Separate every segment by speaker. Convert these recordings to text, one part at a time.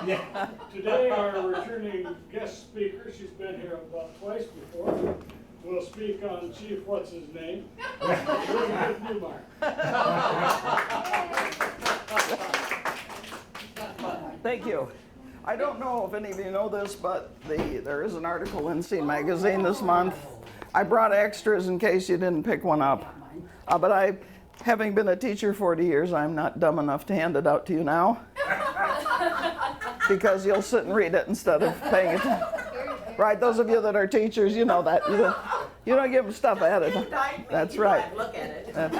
Speaker 1: Today our returning guest speaker, she's been here about twice before, will speak on Chief What's His Name, McKinley Neumeyer.
Speaker 2: Thank you. I don't know if any of you know this, but there is an article in Scene magazine this month. I brought extras in case you didn't pick one up. But having been a teacher 40 years, I'm not dumb enough to hand it out to you now. Because you'll sit and read it instead of paying attention. Right, those of you that are teachers, you know that. You don't give them stuff ahead of time. That's right.
Speaker 3: Look at it.
Speaker 2: That's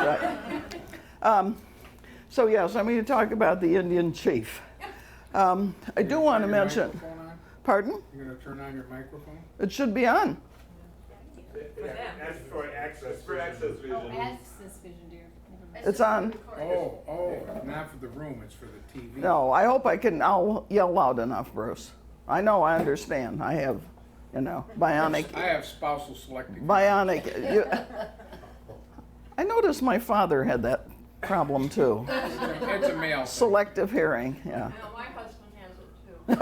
Speaker 2: right. So yes, I'm going to talk about the Indian chief. I do want to mention. Pardon?
Speaker 4: You're going to turn on your microphone?
Speaker 2: It should be on.
Speaker 5: That's for AccessVision.
Speaker 6: Oh, AccessVision, dear.
Speaker 2: It's on.
Speaker 4: Oh, not for the room, it's for the TV.
Speaker 2: No, I hope I'll yell loud enough, Bruce. I know, I understand. I have, bionic.
Speaker 4: I have spousal selective.
Speaker 2: Bionic. I noticed my father had that problem too.
Speaker 4: It's a male thing.
Speaker 2: Selective hearing, yeah.
Speaker 6: No, my husband has it too.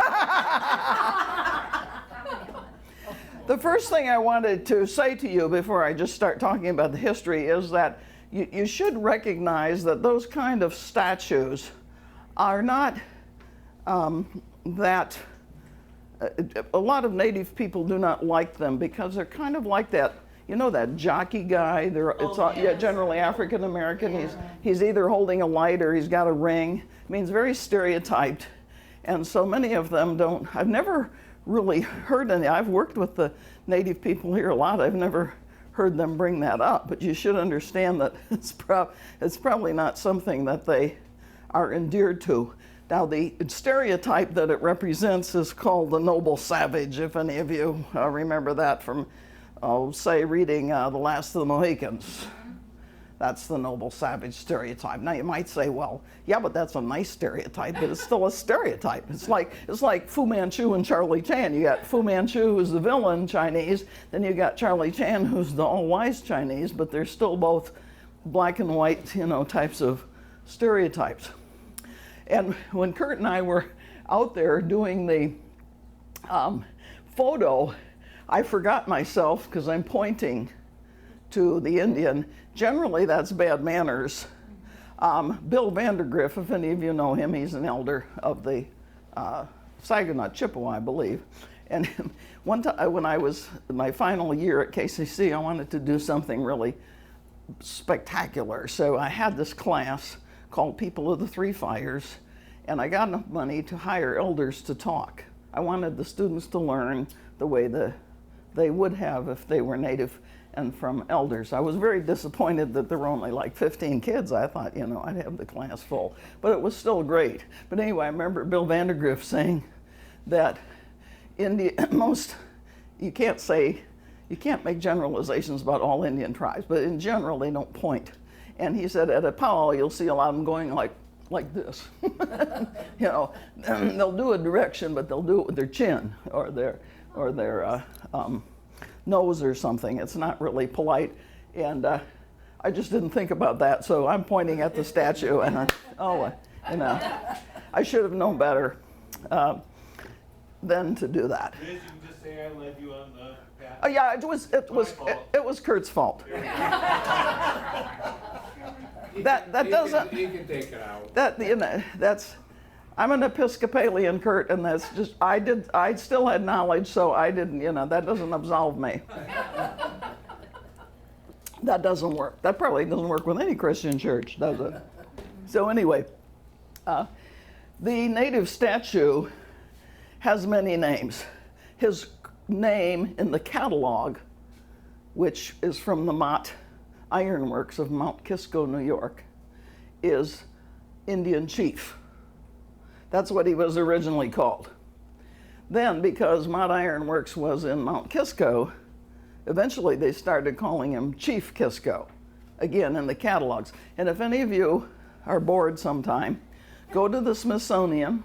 Speaker 2: The first thing I wanted to say to you before I just start talking about the history is that you should recognize that those kind of statues are not that. A lot of native people do not like them because they're kind of like that. You know that jockey guy? Generally African American. He's either holding a light or he's got a ring. I mean, it's very stereotyped, and so many of them don't. I've never really heard any. I've worked with the native people here a lot. I've never heard them bring that up, but you should understand that it's probably not something that they are endeared to. Now, the stereotype that it represents is called the noble savage, if any of you remember that from, say, reading The Last of the Mohicans. That's the noble savage stereotype. Now, you might say, well, yeah, but that's a nice stereotype, but it's still a stereotype. It's like Fu Manchu and Charlie Chan. You got Fu Manchu, who's the villain Chinese, then you got Charlie Chan, who's the all-wise Chinese, but they're still both black and white, types of stereotypes. And when Kurt and I were out there doing the photo, I forgot myself because I'm pointing to the Indian. Generally, that's bad manners. Bill VanderGrift, if any of you know him, he's an elder of the Saginaw Chippewa, I believe. And one time when I was in my final year at KCC, I wanted to do something really spectacular. So I had this class called People of the Three Fires, and I got enough money to hire elders to talk. I wanted the students to learn the way they would have if they were native and from elders. I was very disappointed that there were only like 15 kids. I thought, I'd have the class full, but it was still great. But anyway, I remember Bill VanderGrift saying that you can't make generalizations about all Indian tribes, but in general, they don't point. And he said at a powwow, you'll see a lot of them going like this. They'll do a direction, but they'll do it with their chin or their nose or something. It's not really polite. And I just didn't think about that, so I'm pointing at the statue, and I should have known better than to do that.
Speaker 5: Liz, you can just say I led you on the path.
Speaker 2: Oh yeah, it was Kurt's fault. That doesn't.
Speaker 4: He can take it out.
Speaker 2: That's. I'm an Episcopalian, Kurt, and that's just. I still had knowledge, so I didn't. That doesn't absolve me. That doesn't work. That probably doesn't work with any Christian church, does it? So anyway, the native statue has many names. His name in the catalog, which is from the Mott Ironworks of Mount Kisco, New York, is Indian Chief. That's what he was originally called. Then, because Mott Ironworks was in Mount Kisco, eventually they started calling him Chief Kisco, again in the catalogs. And if any of you are bored sometime, go to the Smithsonian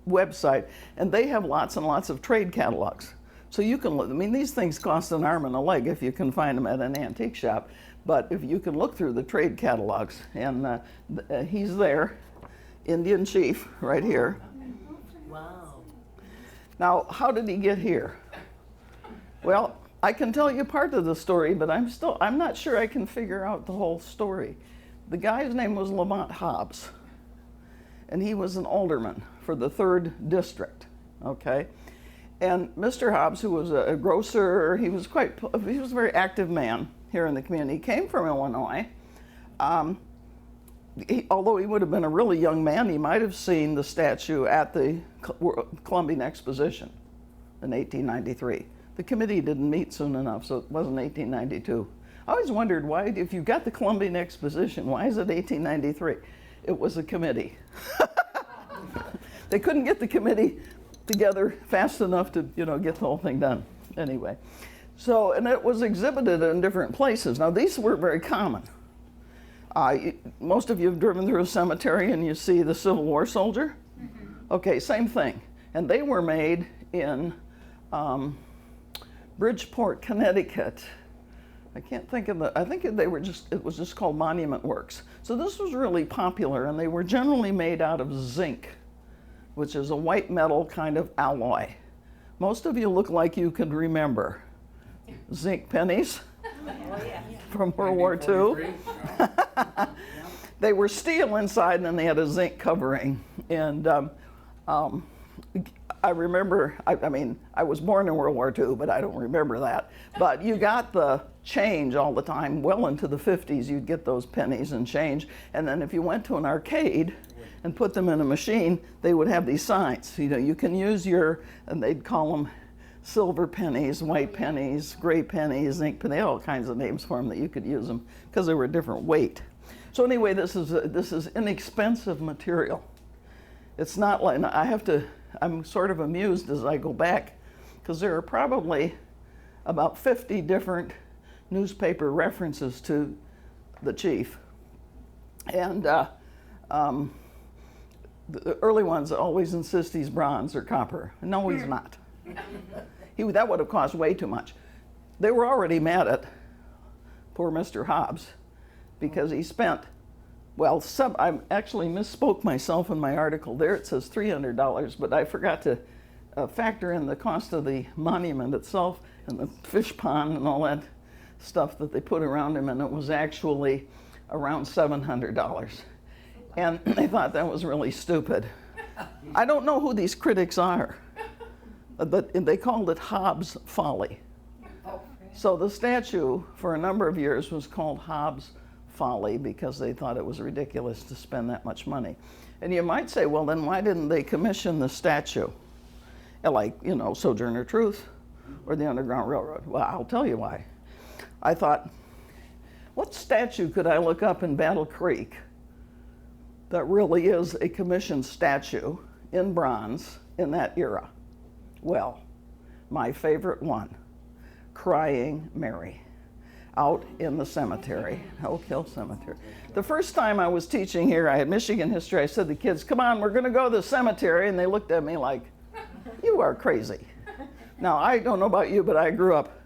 Speaker 2: website, and they have lots and lots of trade catalogs. So you can look. These things cost an arm and a leg if you can find them at an antique shop. But if you can look through the trade catalogs, and he's there, Indian Chief, right here, Now, how did he get here? Well, I can tell you part of the story, but I'm not sure I can figure out the whole story. The guy's name was Lamont Hobbs, and he was an alderman for the 3rd District, okay? And Mr. Hobbs, who was a grocer, he was a very active man here in the community. He came from Illinois. Although he would have been a really young man, he might have seen the statue at the Columbian Exposition in 1893. The committee didn't meet soon enough, so it wasn't 1892. I always wondered why, if you got the Columbian Exposition, why is it 1893? It was a committee. They couldn't get the committee together fast enough to, get the whole thing done. Anyway, so, and it was exhibited in different places. Now, these were very common. Most of you have driven through a cemetery and you see the Civil War soldier. Mm-hmm. Okay, same thing. And they were made in Bridgeport, Connecticut. I can't think of I think it was just called Monument Works. So this was really popular, and they were generally made out of zinc, which is a white metal kind of alloy. Most of you look like you could remember zinc pennies.
Speaker 6: Oh, yeah.
Speaker 2: From World War II. They were steel inside, and then they had a zinc covering. And I remember, I was born in World War II, but I don't remember that. But you got the change all the time. Well into the 50s, you'd get those pennies and change. And then if you went to an arcade and put them in a machine, they would have these signs. You can use and they'd call them silver pennies, white pennies, gray pennies, zinc pennies, all kinds of names for them that you could use them because they were a different weight. So anyway, this is inexpensive material. It's not like, I'm sort of amused as I go back because there are probably about 50 different newspaper references to the chief. And the early ones always insist he's bronze or copper. No, he's not. That would have cost way too much. They were already mad at poor Mr. Hobbs because he spent, I actually misspoke myself in my article there. It says $300, but I forgot to factor in the cost of the monument itself and the fish pond and all that stuff that they put around him, and it was actually around $700. And they thought that was really stupid. I don't know who these critics are. But they called it Hobbes Folly. So the statue for a number of years was called Hobbes Folly because they thought it was ridiculous to spend that much money. And you might say, well, then why didn't they commission the statue? Like, Sojourner Truth or the Underground Railroad. Well, I'll tell you why. I thought, what statue could I look up in Battle Creek that really is a commissioned statue in bronze in that era? Well, my favorite one, Crying Mary, out in the cemetery, Oak Hill Cemetery. The first time I was teaching here, I had Michigan history, I said to the kids, come on, we're gonna go to the cemetery, and they looked at me like, you are crazy. Now, I don't know about you, but I grew up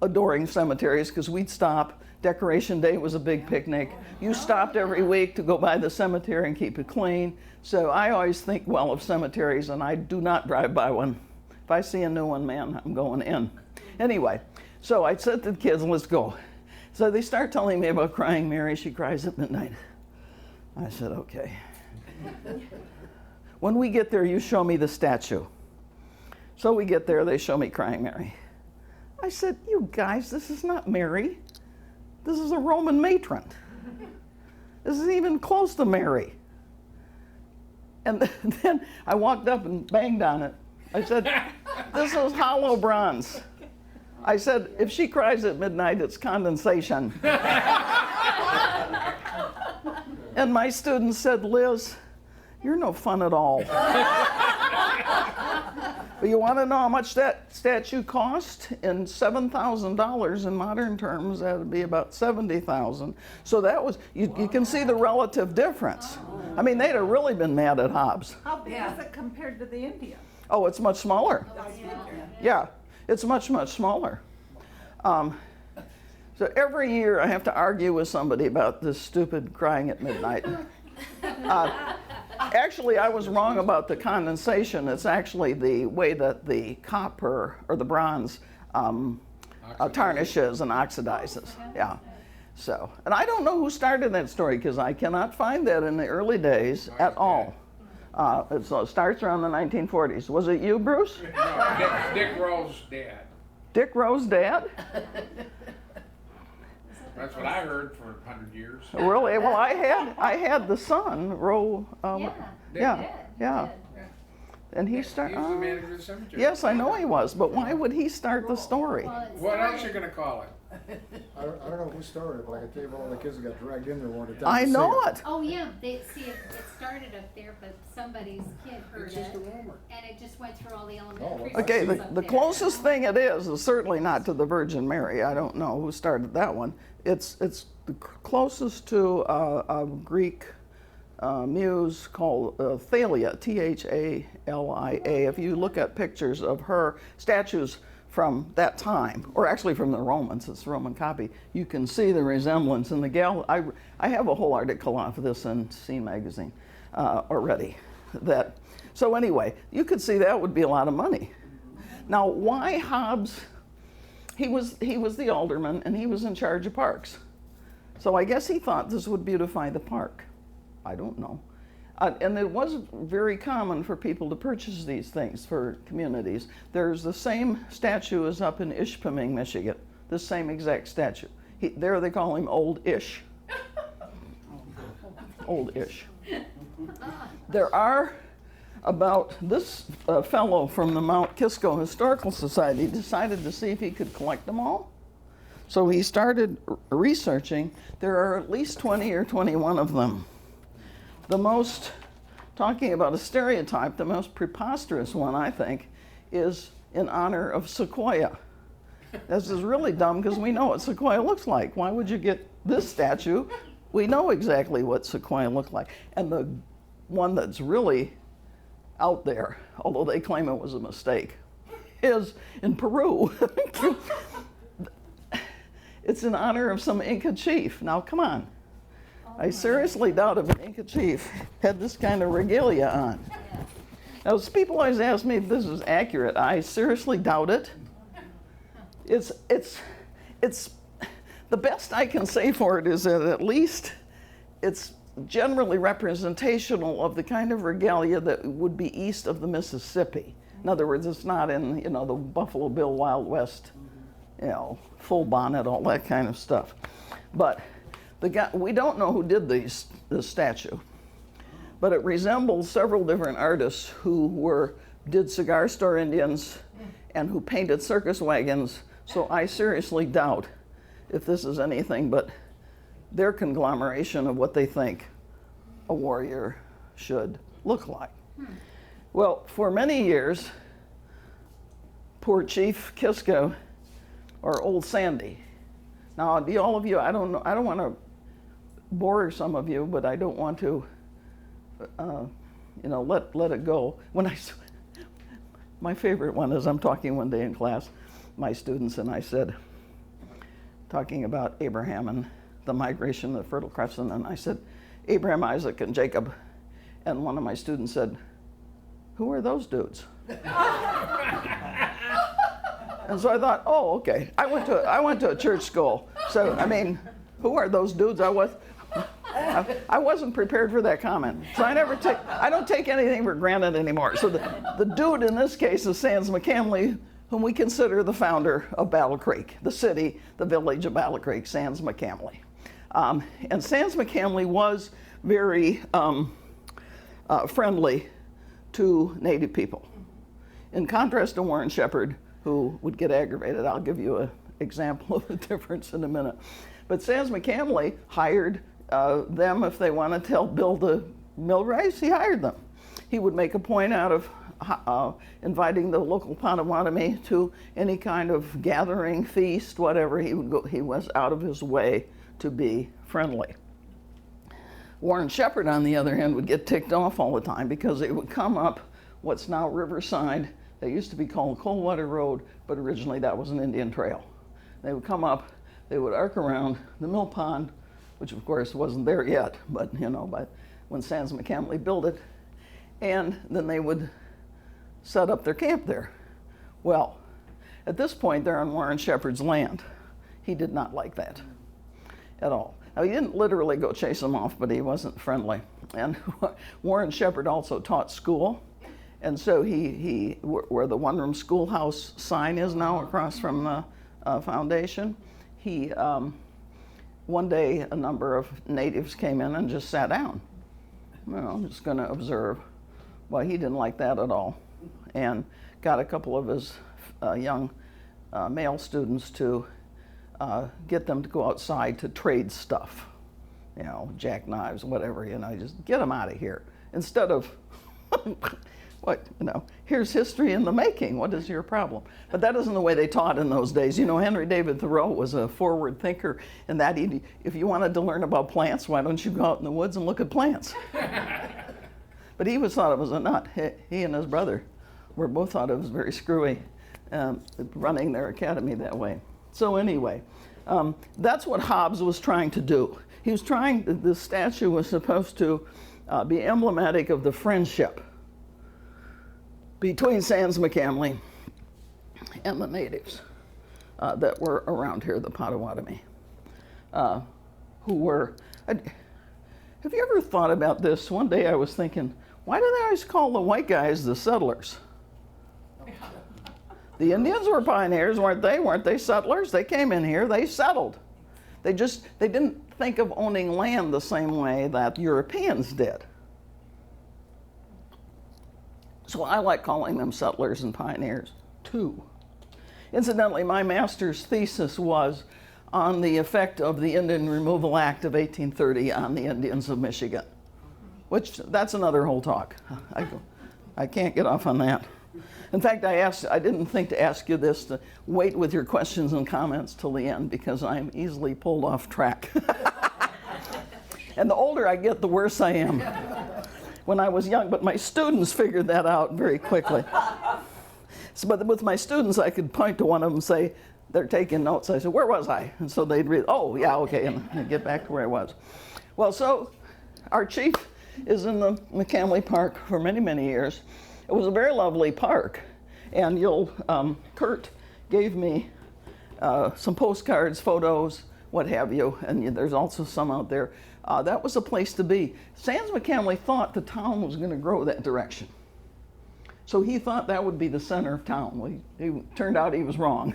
Speaker 2: adoring cemeteries because we'd stop. Decoration Day was a big picnic. You stopped every week to go by the cemetery and keep it clean. So I always think well of cemeteries, and I do not drive by one. If I see a new one, man, I'm going in. Anyway, so I said to the kids, let's go. So they start telling me about Crying Mary. She cries at midnight. I said, okay. When we get there, you show me the statue. So we get there, they show me Crying Mary. I said, you guys, this is not Mary. This is a Roman matron. This isn't even close to Mary. And then I walked up and banged on it. I said, this is hollow bronze. I said, if she cries at midnight, it's condensation. And my students said, Liz, you're no fun at all. But you want to know how much that statue cost? In $7,000 in modern terms, that would be about $70,000. So that was, you can see the relative difference. I mean, they'd have really been mad at Hobbes.
Speaker 3: How big is it compared to the India?
Speaker 2: Oh, it's much smaller. Yeah, it's much, much smaller. So every year I have to argue with somebody about this stupid crying at midnight. Actually, I was wrong about the condensation. It's actually the way that the copper or the bronze tarnishes and oxidizes. Yeah. So, and I don't know who started that story because I cannot find that in the early days at all. It starts around the 1940s. Was it you, Bruce?
Speaker 4: No, Dick Rowe's dad.
Speaker 2: Dick Rowe's dad?
Speaker 4: That's what I heard for 100 years.
Speaker 2: Really? Well, I had the son, Rowe.
Speaker 6: Yeah.
Speaker 2: Yeah. And he
Speaker 4: He was the
Speaker 2: started.
Speaker 4: manager of the cemetery.
Speaker 2: Yes, I know he was, but why would he start the story?
Speaker 6: Well, it
Speaker 4: What else
Speaker 6: started-
Speaker 4: you gonna call it?
Speaker 7: I don't know who started it, but I can tell you all the kids that got dragged in there one at a time.
Speaker 2: I
Speaker 7: to see
Speaker 2: know
Speaker 7: it.
Speaker 2: it.
Speaker 6: Oh, yeah, it started up there, but somebody's kid heard
Speaker 4: It's just a
Speaker 6: it,
Speaker 4: rumor.
Speaker 6: and it just went through all the
Speaker 7: well,
Speaker 6: elementary
Speaker 2: Okay,
Speaker 6: schools
Speaker 2: the
Speaker 6: up there.
Speaker 2: closest thing it is certainly not to the Virgin Mary. I don't know who started that one. It's the closest to a Greek muse called Thalia, Thalia. If you look at pictures of her statues from that time, or actually from the Romans, it's a Roman copy, you can see the resemblance in the I have a whole article on this in Scene magazine already. So anyway, you could see that would be a lot of money. Now, why Hobbes? He was the alderman and he was in charge of parks. So I guess he thought this would beautify the park. I don't know. And it was very common for people to purchase these things for communities. There's the same statue as up in Ishpeming, Michigan. The same exact statue. There they call him Old Ish. Old Ish. There are about this fellow from the Mount Kisco Historical Society decided to see if he could collect them all. So he started researching. There are at least 20 or 21 of them. The most, talking about a stereotype, the most preposterous one, I think, is in honor of Sequoia. This is really dumb because we know what Sequoia looks like. Why would you get this statue? We know exactly what Sequoia looked like. And the one that's really out there, although they claim it was a mistake, is in Peru. It's in honor of some Inca chief. Now, come on. I seriously doubt if an Inca chief had this kind of regalia on. Now, people always ask me if this is accurate. I seriously doubt it. It's the best I can say for it is that at least it's generally representational of the kind of regalia that would be east of the Mississippi. In other words, it's not in, the Buffalo Bill Wild West, full bonnet, all that kind of stuff. But we don't know who did this statue, but it resembles several different artists who did cigar store Indians and who painted circus wagons. So I seriously doubt if this is anything but their conglomeration of what they think a warrior should look like. Well, for many years, poor Chief Kisco, or Old Sandy. Now, all of you, I don't know, I don't want to bore some of you, but I don't want to, let it go. My favorite one is I'm talking one day in class, my students, and I said, talking about Abraham and the migration of the Fertile Crescent, and I said, Abraham, Isaac, and Jacob. And one of my students said, who are those dudes? And so I thought, oh, okay. I went to a church school. So, who are those dudes? I wasn't prepared for that comment. So I don't take anything for granted anymore. So the dude in this case is Sans McKinley, whom we consider the founder of Battle Creek, the village of Battle Creek, Sans McKinley. And Sans McKinley was very friendly to Native people. In contrast to Warren Shepherd, who would get aggravated. I'll give you an example of the difference in a minute. But Sans McKinley hired them if they wanted to help build a mill race. He hired them. He would make a point out of inviting the local Potawatomi to any kind of gathering, feast, whatever. He was out of his way to be friendly. Warren Shepherd, on the other hand, would get ticked off all the time because it would come up what's now Riverside. They used to be called Coldwater Road, but originally that was an Indian trail. They would come up, they would arc around the mill pond, which of course wasn't there yet, but but when Sans McKinley built it, and then they would set up their camp there. Well, at this point, they're on Warren Shepherd's land. He did not like that at all. Now, he didn't literally go chase them off, but he wasn't friendly. And Warren Shepherd also taught school. And so where the one-room schoolhouse sign is now across from the foundation, one day a number of natives came in and just sat down. Well, I'm just going to observe. Well, he didn't like that at all, and got a couple of his young male students to get them to go outside to trade stuff, you know, jackknives, whatever, you know, just get them out of here. Instead of, what, you know, here's history in the making, what is your problem? But that isn't the way they taught in those days. You know, Henry David Thoreau was a forward thinker, and that if you wanted to learn about plants, why don't you go out in the woods and look at plants? But he thought it was a nut. He and his brother were both thought it was very screwy, running their academy that way. So anyway, that's what Hobbes was trying to do. He was this statue was supposed to be emblematic of the friendship between Sans McKinley and the natives that were around here, the Potawatomi, who were, have you ever thought about this? One day I was thinking, why do they always call the white guys the settlers? The Indians were pioneers, weren't they? Weren't they settlers? They came in here, they settled. They didn't think of owning land the same way that Europeans did. So I like calling them settlers and pioneers, too. Incidentally, my master's thesis was on the effect of the Indian Removal Act of 1830 on the Indians of Michigan, which that's another whole talk. I can't get off on that. In fact, I didn't think to ask you this, to wait with your questions and comments till the end, because I'm easily pulled off track. And the older I get, the worse I am. When I was young, but my students figured that out very quickly. So, but with my students, I could point to one of them and say, they're taking notes. I said, where was I? And so they'd read, oh, yeah, okay, and I'd get back to where I was. Well, so our chief is in the McKinley Park for many, many years. It was a very lovely park, and Kurt gave me some postcards, photos, what have you, and there's also some out there. That was a place to be. Sans McKinley thought the town was going to grow that direction. So he thought that would be the center of town. Well, he turned out he was wrong.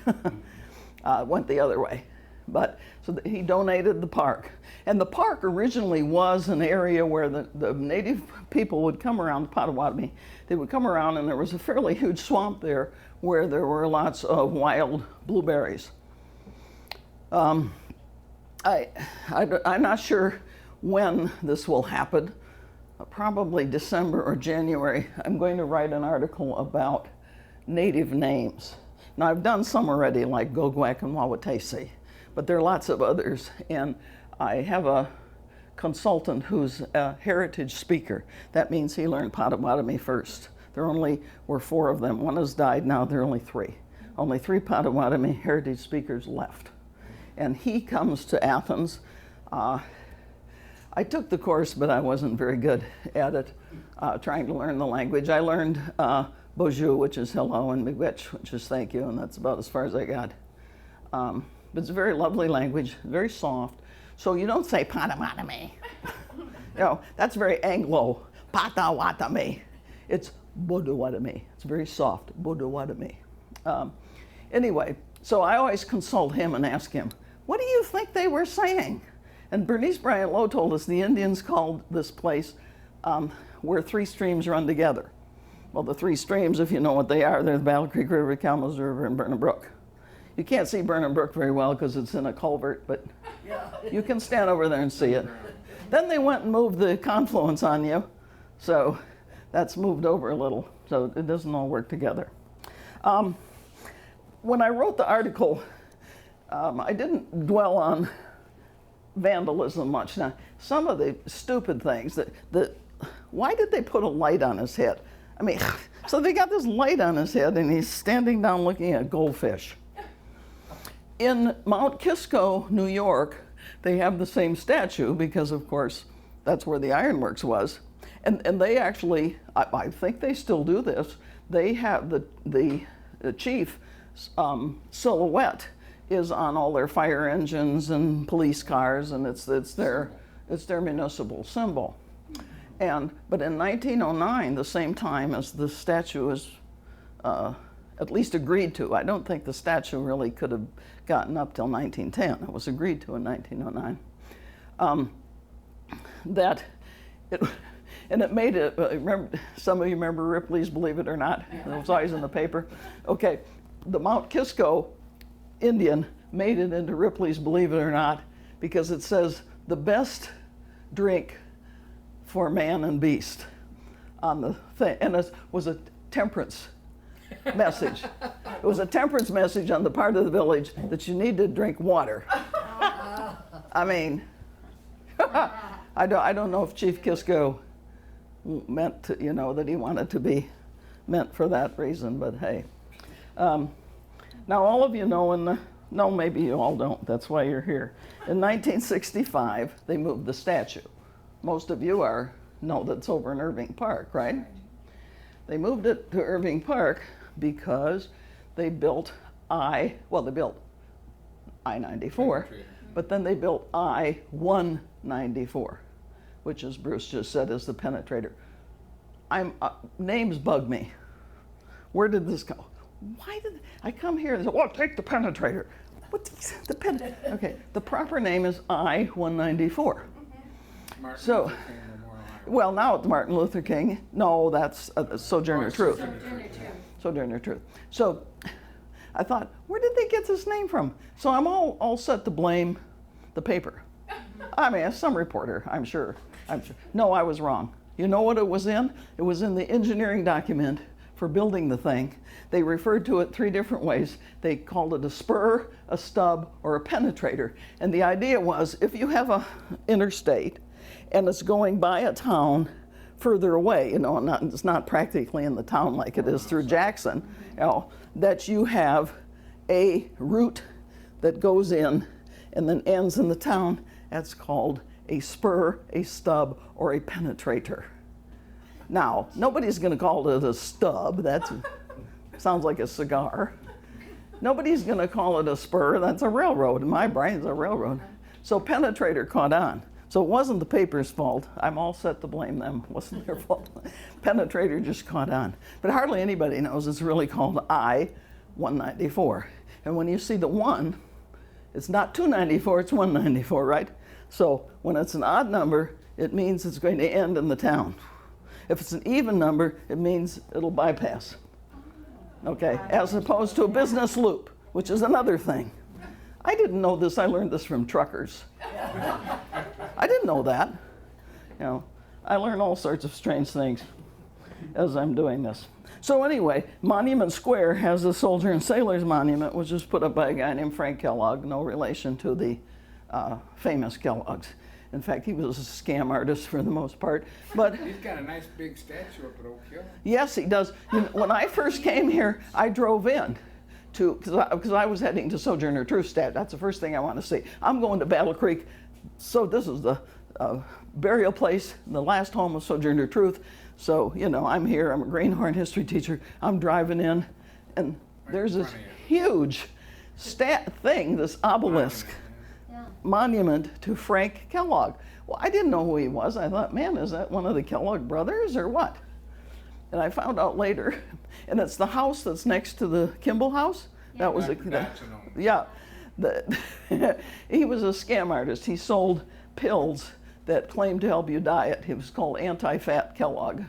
Speaker 2: Went the other way. But so he donated the park. And the park originally was an area where the native people would come around, the Potawatomi. They would come around, and there was a fairly huge swamp there where there were lots of wild blueberries. I'm not sure when this will happen. Probably December or January. I'm going to write an article about native names. Now, I've done some already, like Gogwek and Wawatesi, but there are lots of others, and I have a consultant who's a heritage speaker. That means he learned Potawatomi first. There only were 4 of them. One has died now, there are only 3. Only 3 Potawatomi heritage speakers left. And he comes to Athens. I took the course, but I wasn't very good at it, trying to learn the language. I learned Bonjour, which is hello, and Miigwech, which is thank you, and that's about as far as I got. But it's a very lovely language, very soft. So you don't say Potawatomi. You know, that's very Anglo, Potawatomi. It's Bodawatomi. It's very soft, Bodawatomi. Anyway, so I always consult him and ask him, what do you think they were saying? And Bernice Bryant Lowe told us the Indians called this place where 3 streams run together. Well, the 3 streams, if you know what they are, they're the Battle Creek River, Kalamazoo River, and Burnham Brook. You can't see Burnham Brook very well because it's in a culvert, but you can stand over there and see it. Then they went and moved the confluence on you, so that's moved over a little, so it doesn't all work together. When I wrote the article, I didn't dwell on vandalism much. Now, some of the stupid things, why did they put a light on his head? I mean, so they got this light on his head and he's standing down looking at goldfish. In Mount Kisco, New York, they have the same statue because, of course, that's where the ironworks was. And they actually, I think they still do this, they have the chief silhouette is on all their fire engines and police cars, and it's their municipal symbol. But in 1909, the same time as the statue is at least agreed to, I don't think the statue really could have gotten up till 1910. It was agreed to in 1909. And it made it, remember, some of you remember Ripley's Believe It or Not? It was always in the paper. Okay, the Mount Kisco Indian made it into Ripley's Believe It or Not because it says the best drink for man and beast on the thing. And it was a temperance message. It was a temperance message on the part of the village that you need to drink water. I mean, I don't know if Chief Kisco meant to, that he wanted to be meant for that reason, but hey. Now all of you know, no, maybe you all don't, that's why you're here. In 1965, they moved the statue. Most of you know that's over in Irving Park, right? They moved it to Irving Park because they built I-94, but then they built I-194, which, as Bruce just said, is the penetrator. Names bug me. Where did this go? Why did I come here and say, well, take the penetrator? The penetrator? Okay, the proper name is I-194. So, well, now it's Martin Luther King. No, that's Sojourner Truth. Sojourner Truth. So I thought, where did they get this name from? So I'm all set to blame the paper. I mean, some reporter, I'm sure. No, I was wrong. You know what it was in? It was in the engineering document for building the thing. They referred to it 3 different ways. They called it a spur, a stub, or a penetrator. And the idea was, if you have a interstate and it's going by a town further away, it's not practically in the town like it is through Jackson, that you have a route that goes in and then ends in the town. That's called a spur, a stub, or a penetrator. Now, nobody's going to call it a stub. That sounds like a cigar. Nobody's going to call it a spur. That's a railroad. In my brain, it's a railroad. So penetrator caught on. So it wasn't the paper's fault. I'm all set to blame them. It wasn't their fault. Penetrator just caught on. But hardly anybody knows it's really called I-194. And when you see the 1, it's not 294, it's 194, right? So when it's an odd number, it means it's going to end in the town. If it's an even number, it means it'll bypass. Okay, as opposed to a business loop, which is another thing. I didn't know this, I learned this from truckers. I didn't know that. I learn all sorts of strange things as I'm doing this. So anyway, Monument Square has a Soldier and Sailors Monument, which was put up by a guy named Frank Kellogg, no relation to the famous Kellogg's. In fact, he was a scam artist for the most part. But
Speaker 4: he's got a nice big statue up at Oak Hill.
Speaker 2: Yes, he does. When I first came here, I drove in because I was heading to Sojourner Truth statue. That's the first thing I want to see. I'm going to Battle Creek. So this is the burial place, the last home of Sojourner Truth. So, I'm here. I'm a Greenhorn history teacher. I'm driving in, and there's this huge thing, this obelisk. Monument to Frank Kellogg. Well, I didn't know who he was. I thought, man, is that one of the Kellogg brothers or what? And I found out later, and it's the house that's next to the Kimball house.
Speaker 6: Yeah.
Speaker 2: That was he was a scam artist. He sold pills that claimed to help you diet. He was called Anti-Fat Kellogg.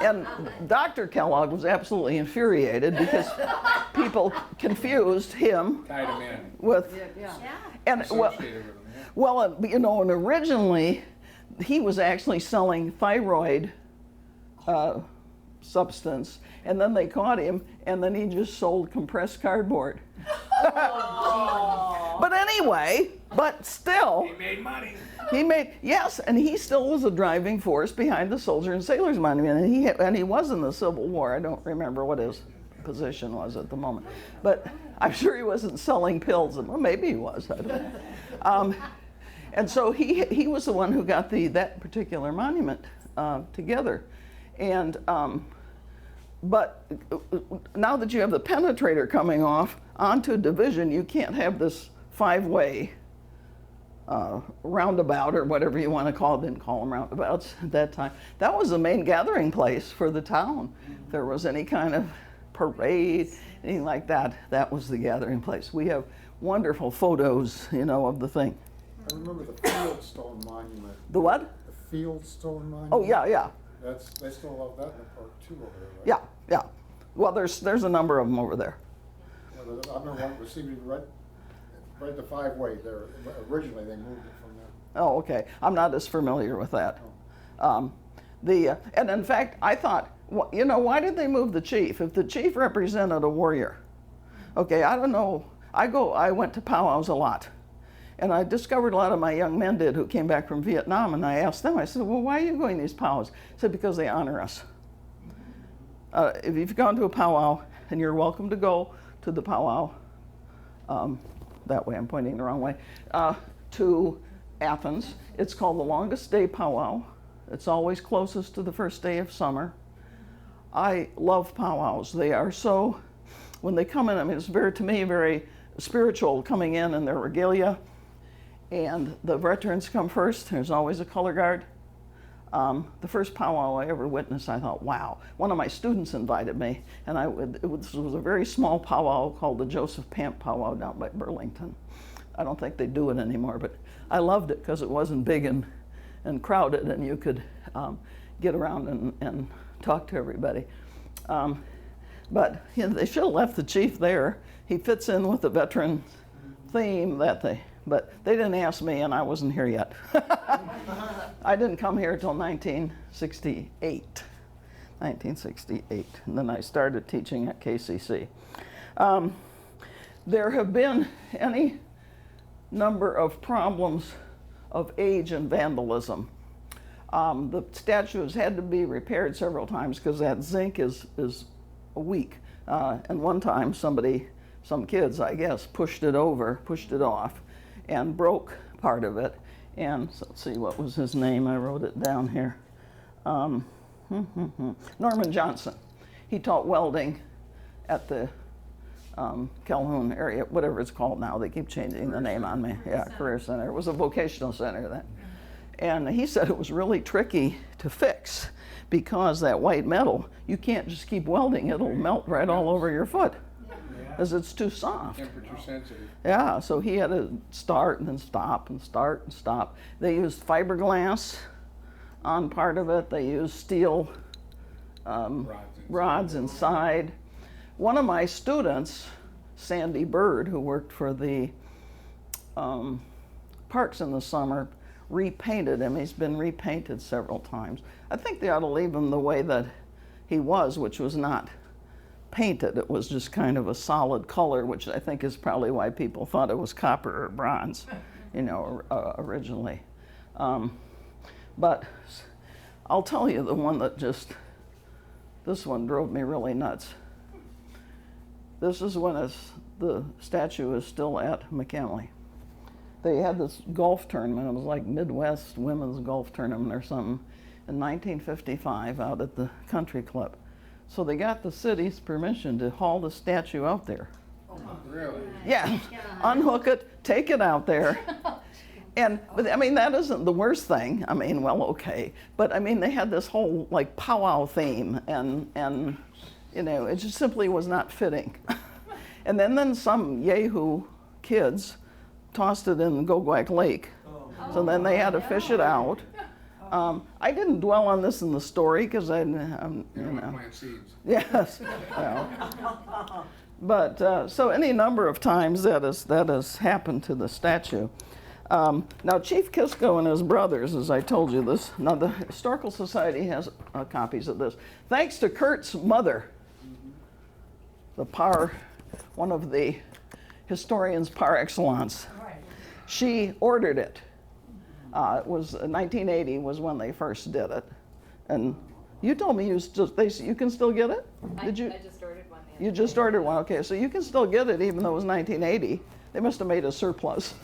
Speaker 2: And Dr. Kellogg was absolutely infuriated because people confused him with, and and originally he was actually selling thyroid substance, and then they caught him, and then he just sold compressed cardboard. But anyway, but still,
Speaker 4: He made money.
Speaker 2: Yes, and he still was a driving force behind the Soldier and Sailors Monument, and he was in the Civil War. I don't remember what his position was at the moment, but I'm sure he wasn't selling pills. Well, maybe he was. I don't know. And so he was the one who got that particular monument together. And but now that you have the penetrator coming off onto Division, you can't have this 5-way roundabout or whatever you want to call it. Didn't call them roundabouts at that time. That was the main gathering place for the town. If there was any kind of parade, anything like that, that was the gathering place. We have wonderful photos, you know, of the thing.
Speaker 7: I remember the Fieldstone Monument.
Speaker 2: The what?
Speaker 7: The Fieldstone Monument.
Speaker 2: Oh, yeah, yeah.
Speaker 7: They still love that in the park too over there, right?
Speaker 2: Yeah, yeah. Well, there's a number of them over there.
Speaker 7: Yeah, but I remember one was seemed to be right the 5-way there. Originally, they moved it from there.
Speaker 2: Oh, okay. I'm not as familiar with that.
Speaker 7: Oh.
Speaker 2: And in fact, I thought, you know, why did they move the chief? If the chief represented a warrior, okay, I don't know. I went to powwows a lot. And I discovered a lot of my young men did who came back from Vietnam, and I asked them, I said, well, why are you going to these powwows? They said, because they honor us. If you've gone to a powwow, and you're welcome to go to the powwow, that way I'm pointing the wrong way, to Athens. It's called the longest day powwow. It's always closest to the first day of summer. I love powwows. They are so, when they come in, I mean, it's to me, very spiritual coming in their regalia. And the veterans come first. There's always a color guard. The first powwow I ever witnessed, I thought, wow. One of my students invited me, and it was a very small powwow called the Joseph Pamp Powwow down by Burlington. I don't think they do it anymore, but I loved it because it wasn't big and crowded, and you could get around and talk to everybody. But you know, they should have left the chief there. He fits in with the veteran theme but they didn't ask me, and I wasn't here yet. I didn't come here till 1968, and then I started teaching at KCC. There have been any number of problems of age and vandalism. The statue has had to be repaired several times because that zinc is weak. And one time some kids, I guess, pushed it off, and broke part of it. And so, let's see, what was his name? I wrote it down here. Norman Johnson. He taught welding at the Calhoun area, whatever it's called now. They keep changing the name on me. Yeah, Career Center. It was a vocational center then. And he said it was really tricky to fix because that white metal, you can't just keep welding. It'll melt right all over your foot because it's too soft.
Speaker 4: Temperature sensitive.
Speaker 2: Yeah, so he had to start and then stop and start and stop. They used fiberglass on part of it. They used steel rods inside. One of my students, Sandy Bird, who worked for the parks in the summer, repainted him. He's been repainted several times. I think they ought to leave him the way that he was, which was not painted. It was just kind of a solid color, which I think is probably why people thought it was copper or bronze, you know, originally. But I'll tell you the one that this one drove me really nuts. This is when the statue is still at McKinley. They had this golf tournament. It was like Midwest Women's Golf Tournament or something in 1955 out at the country club. So they got the city's permission to haul the statue out there.
Speaker 4: Oh, really?
Speaker 2: Yeah, unhook it, take it out there. But I mean, that isn't the worst thing. I mean, well, okay. But I mean, they had this whole like powwow theme and you know, it just simply was not fitting. And then some Yahoo kids tossed it in Gogwak Lake. So then they had to fish it out. I didn't dwell on this in the story because you know.
Speaker 4: Plant seeds.
Speaker 2: Yes. Well. But so any number of times that has happened to the statue. Now Chief Kisco and his brothers, as I told you this. Now the Historical Society has copies of this. Thanks to Kurt's mother, one of the historians par excellence. She ordered it. It was 1980 was when they first did it, and you told me you can still get it. Did you?
Speaker 8: I just ordered one.
Speaker 2: You just ordered one. Okay, so you can still get it even though it was 1980. They must have made a surplus.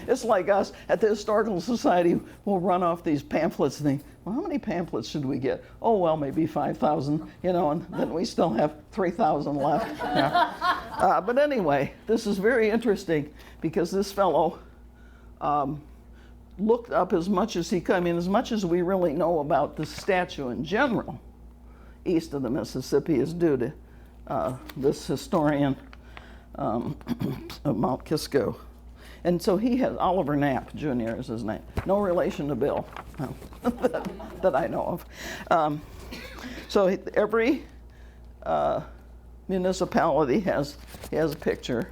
Speaker 2: It's like us at the Historical Society, we'll run off these pamphlets and think, well, how many pamphlets should we get? Oh, well, maybe 5,000, you know, and then we still have 3,000 left. Yeah. But anyway, this is very interesting because this fellow looked up as much as he could. I mean, as much as we really know about the statue in general, east of the Mississippi, is due to this historian, Mount Kisco. And so he has, Oliver Knapp Jr. is his name. No relation to Bill, that I know of. So every municipality has a picture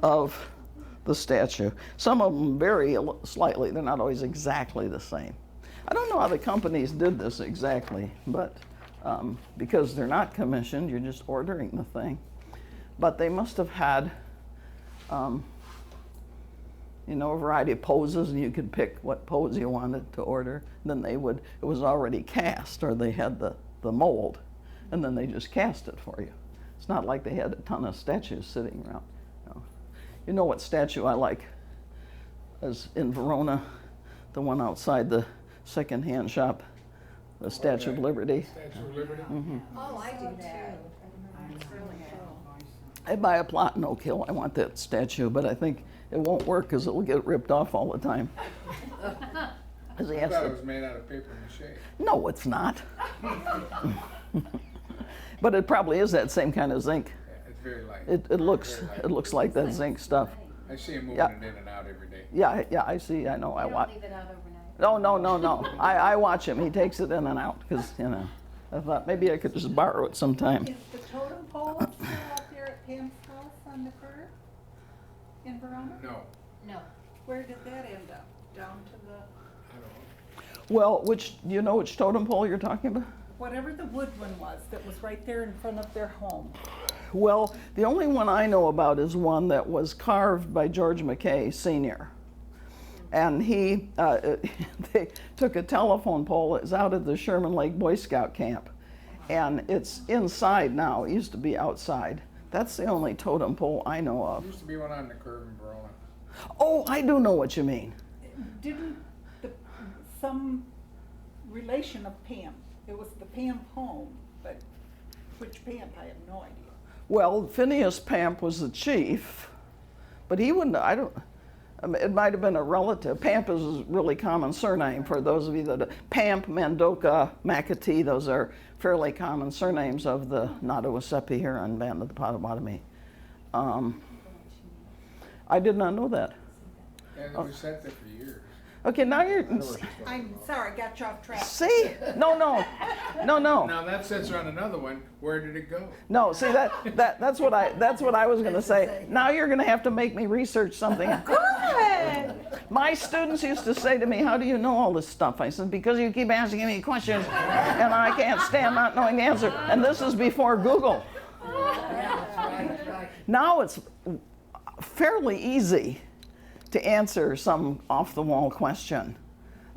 Speaker 2: of the statue. Some of them vary slightly. They're not always exactly the same. I don't know how the companies did this exactly, but because they're not commissioned, you're just ordering the thing. But they must have had, you know, a variety of poses, and you could pick what pose you wanted to order. Then it was already cast, or they had the mold, and then they just cast it for you. It's not like they had a ton of statues sitting around. No. You know what statue I like? Is in Verona, the one outside the second-hand shop, the Statue of Liberty.
Speaker 4: Statue of Liberty?
Speaker 2: Mm-hmm.
Speaker 6: Oh, I do that.
Speaker 2: I buy a plot in Oak Hill. I want that statue, but I think it won't work because it will get ripped off all the time.
Speaker 4: I thought it was made out of paper mache.
Speaker 2: No, it's not. But it probably is that same kind of zinc.
Speaker 4: Yeah, it's very light.
Speaker 2: It looks like that zinc stuff.
Speaker 4: I see him moving
Speaker 2: Yeah.
Speaker 4: it in and out every day.
Speaker 2: Yeah, I see. I know. I
Speaker 6: You
Speaker 2: watch.
Speaker 6: don't leave it out overnight.
Speaker 2: No. I watch him. He takes it in and out because, you know, I thought maybe I could just borrow it sometime.
Speaker 3: Is the totem pole still out there at Pam's house on the curve in Verona?
Speaker 4: No,
Speaker 6: No.
Speaker 3: Where did that end up? Down to the,
Speaker 4: I don't know.
Speaker 2: Well, do you know which totem pole you're talking about?
Speaker 3: whatever the wood one was that was right there in front of their home.
Speaker 2: Well, the only one I know about is one that was carved by George McKay, Sr. And he, they took a telephone pole. It's out at the Sherman Lake Boy Scout camp. And it's inside now. It used to be outside. That's the only totem pole I know
Speaker 4: There
Speaker 2: of.
Speaker 4: used to be one on the curve in Verona.
Speaker 2: Oh, I do know what you mean.
Speaker 3: Didn't some relation of Pam, it was the Pam home, but which Pam, I have no idea.
Speaker 2: Well, Phineas Pamp was the chief, but he wouldn't, it might have been a relative. Pamp is a really common surname for those of you that, Pamp, Mandoka, McAtee, those are fairly common surnames of the Nottawasapi Huron band of the Potawatomi. I did not know that.
Speaker 4: And it was set there for years.
Speaker 2: Okay, now you're,
Speaker 3: I'm sorry, I got you off track.
Speaker 2: see? No.
Speaker 4: Now that sets on another one. Where did it go?
Speaker 2: No, see that's what I was going to say. Now you're going to have to make me research something.
Speaker 3: Good!
Speaker 2: My students used to say to me, "How do you know all this stuff?" I said, "Because you keep asking me questions, and I can't stand not knowing the answer." And this is before Google. Now it's fairly easy to answer some off-the-wall question.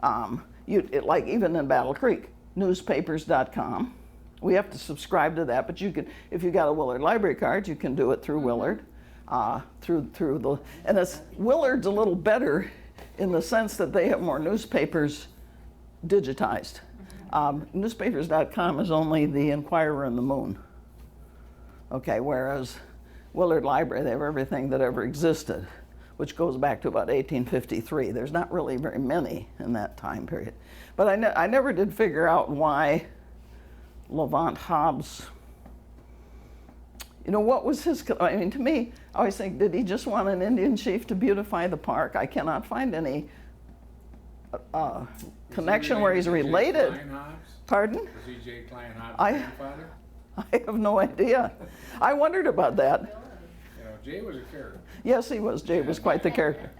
Speaker 2: Like even in Battle Creek, newspapers.com. We have to subscribe to that, but you can, if you got a Willard library card, you can do it through Willard. Willard's a little better in the sense that they have more newspapers digitized. Newspapers.com is only the Enquirer and the Moon. Okay, whereas Willard Library, they have everything that ever existed, which goes back to about 1853. There's not really very many in that time period. But I never did figure out why Lamont Hobbs, what was his, I mean, to me, I always think, did he just want an Indian chief to beautify the park? I cannot find any connection where he's related.
Speaker 4: J. Klein Hobbs?
Speaker 2: Pardon?
Speaker 4: Was he J. Klein Hobbs'
Speaker 2: I-
Speaker 4: grandfather?
Speaker 2: I have no idea. I wondered about that.
Speaker 4: Jay was a character.
Speaker 2: Yes, he was. Jay was quite the character.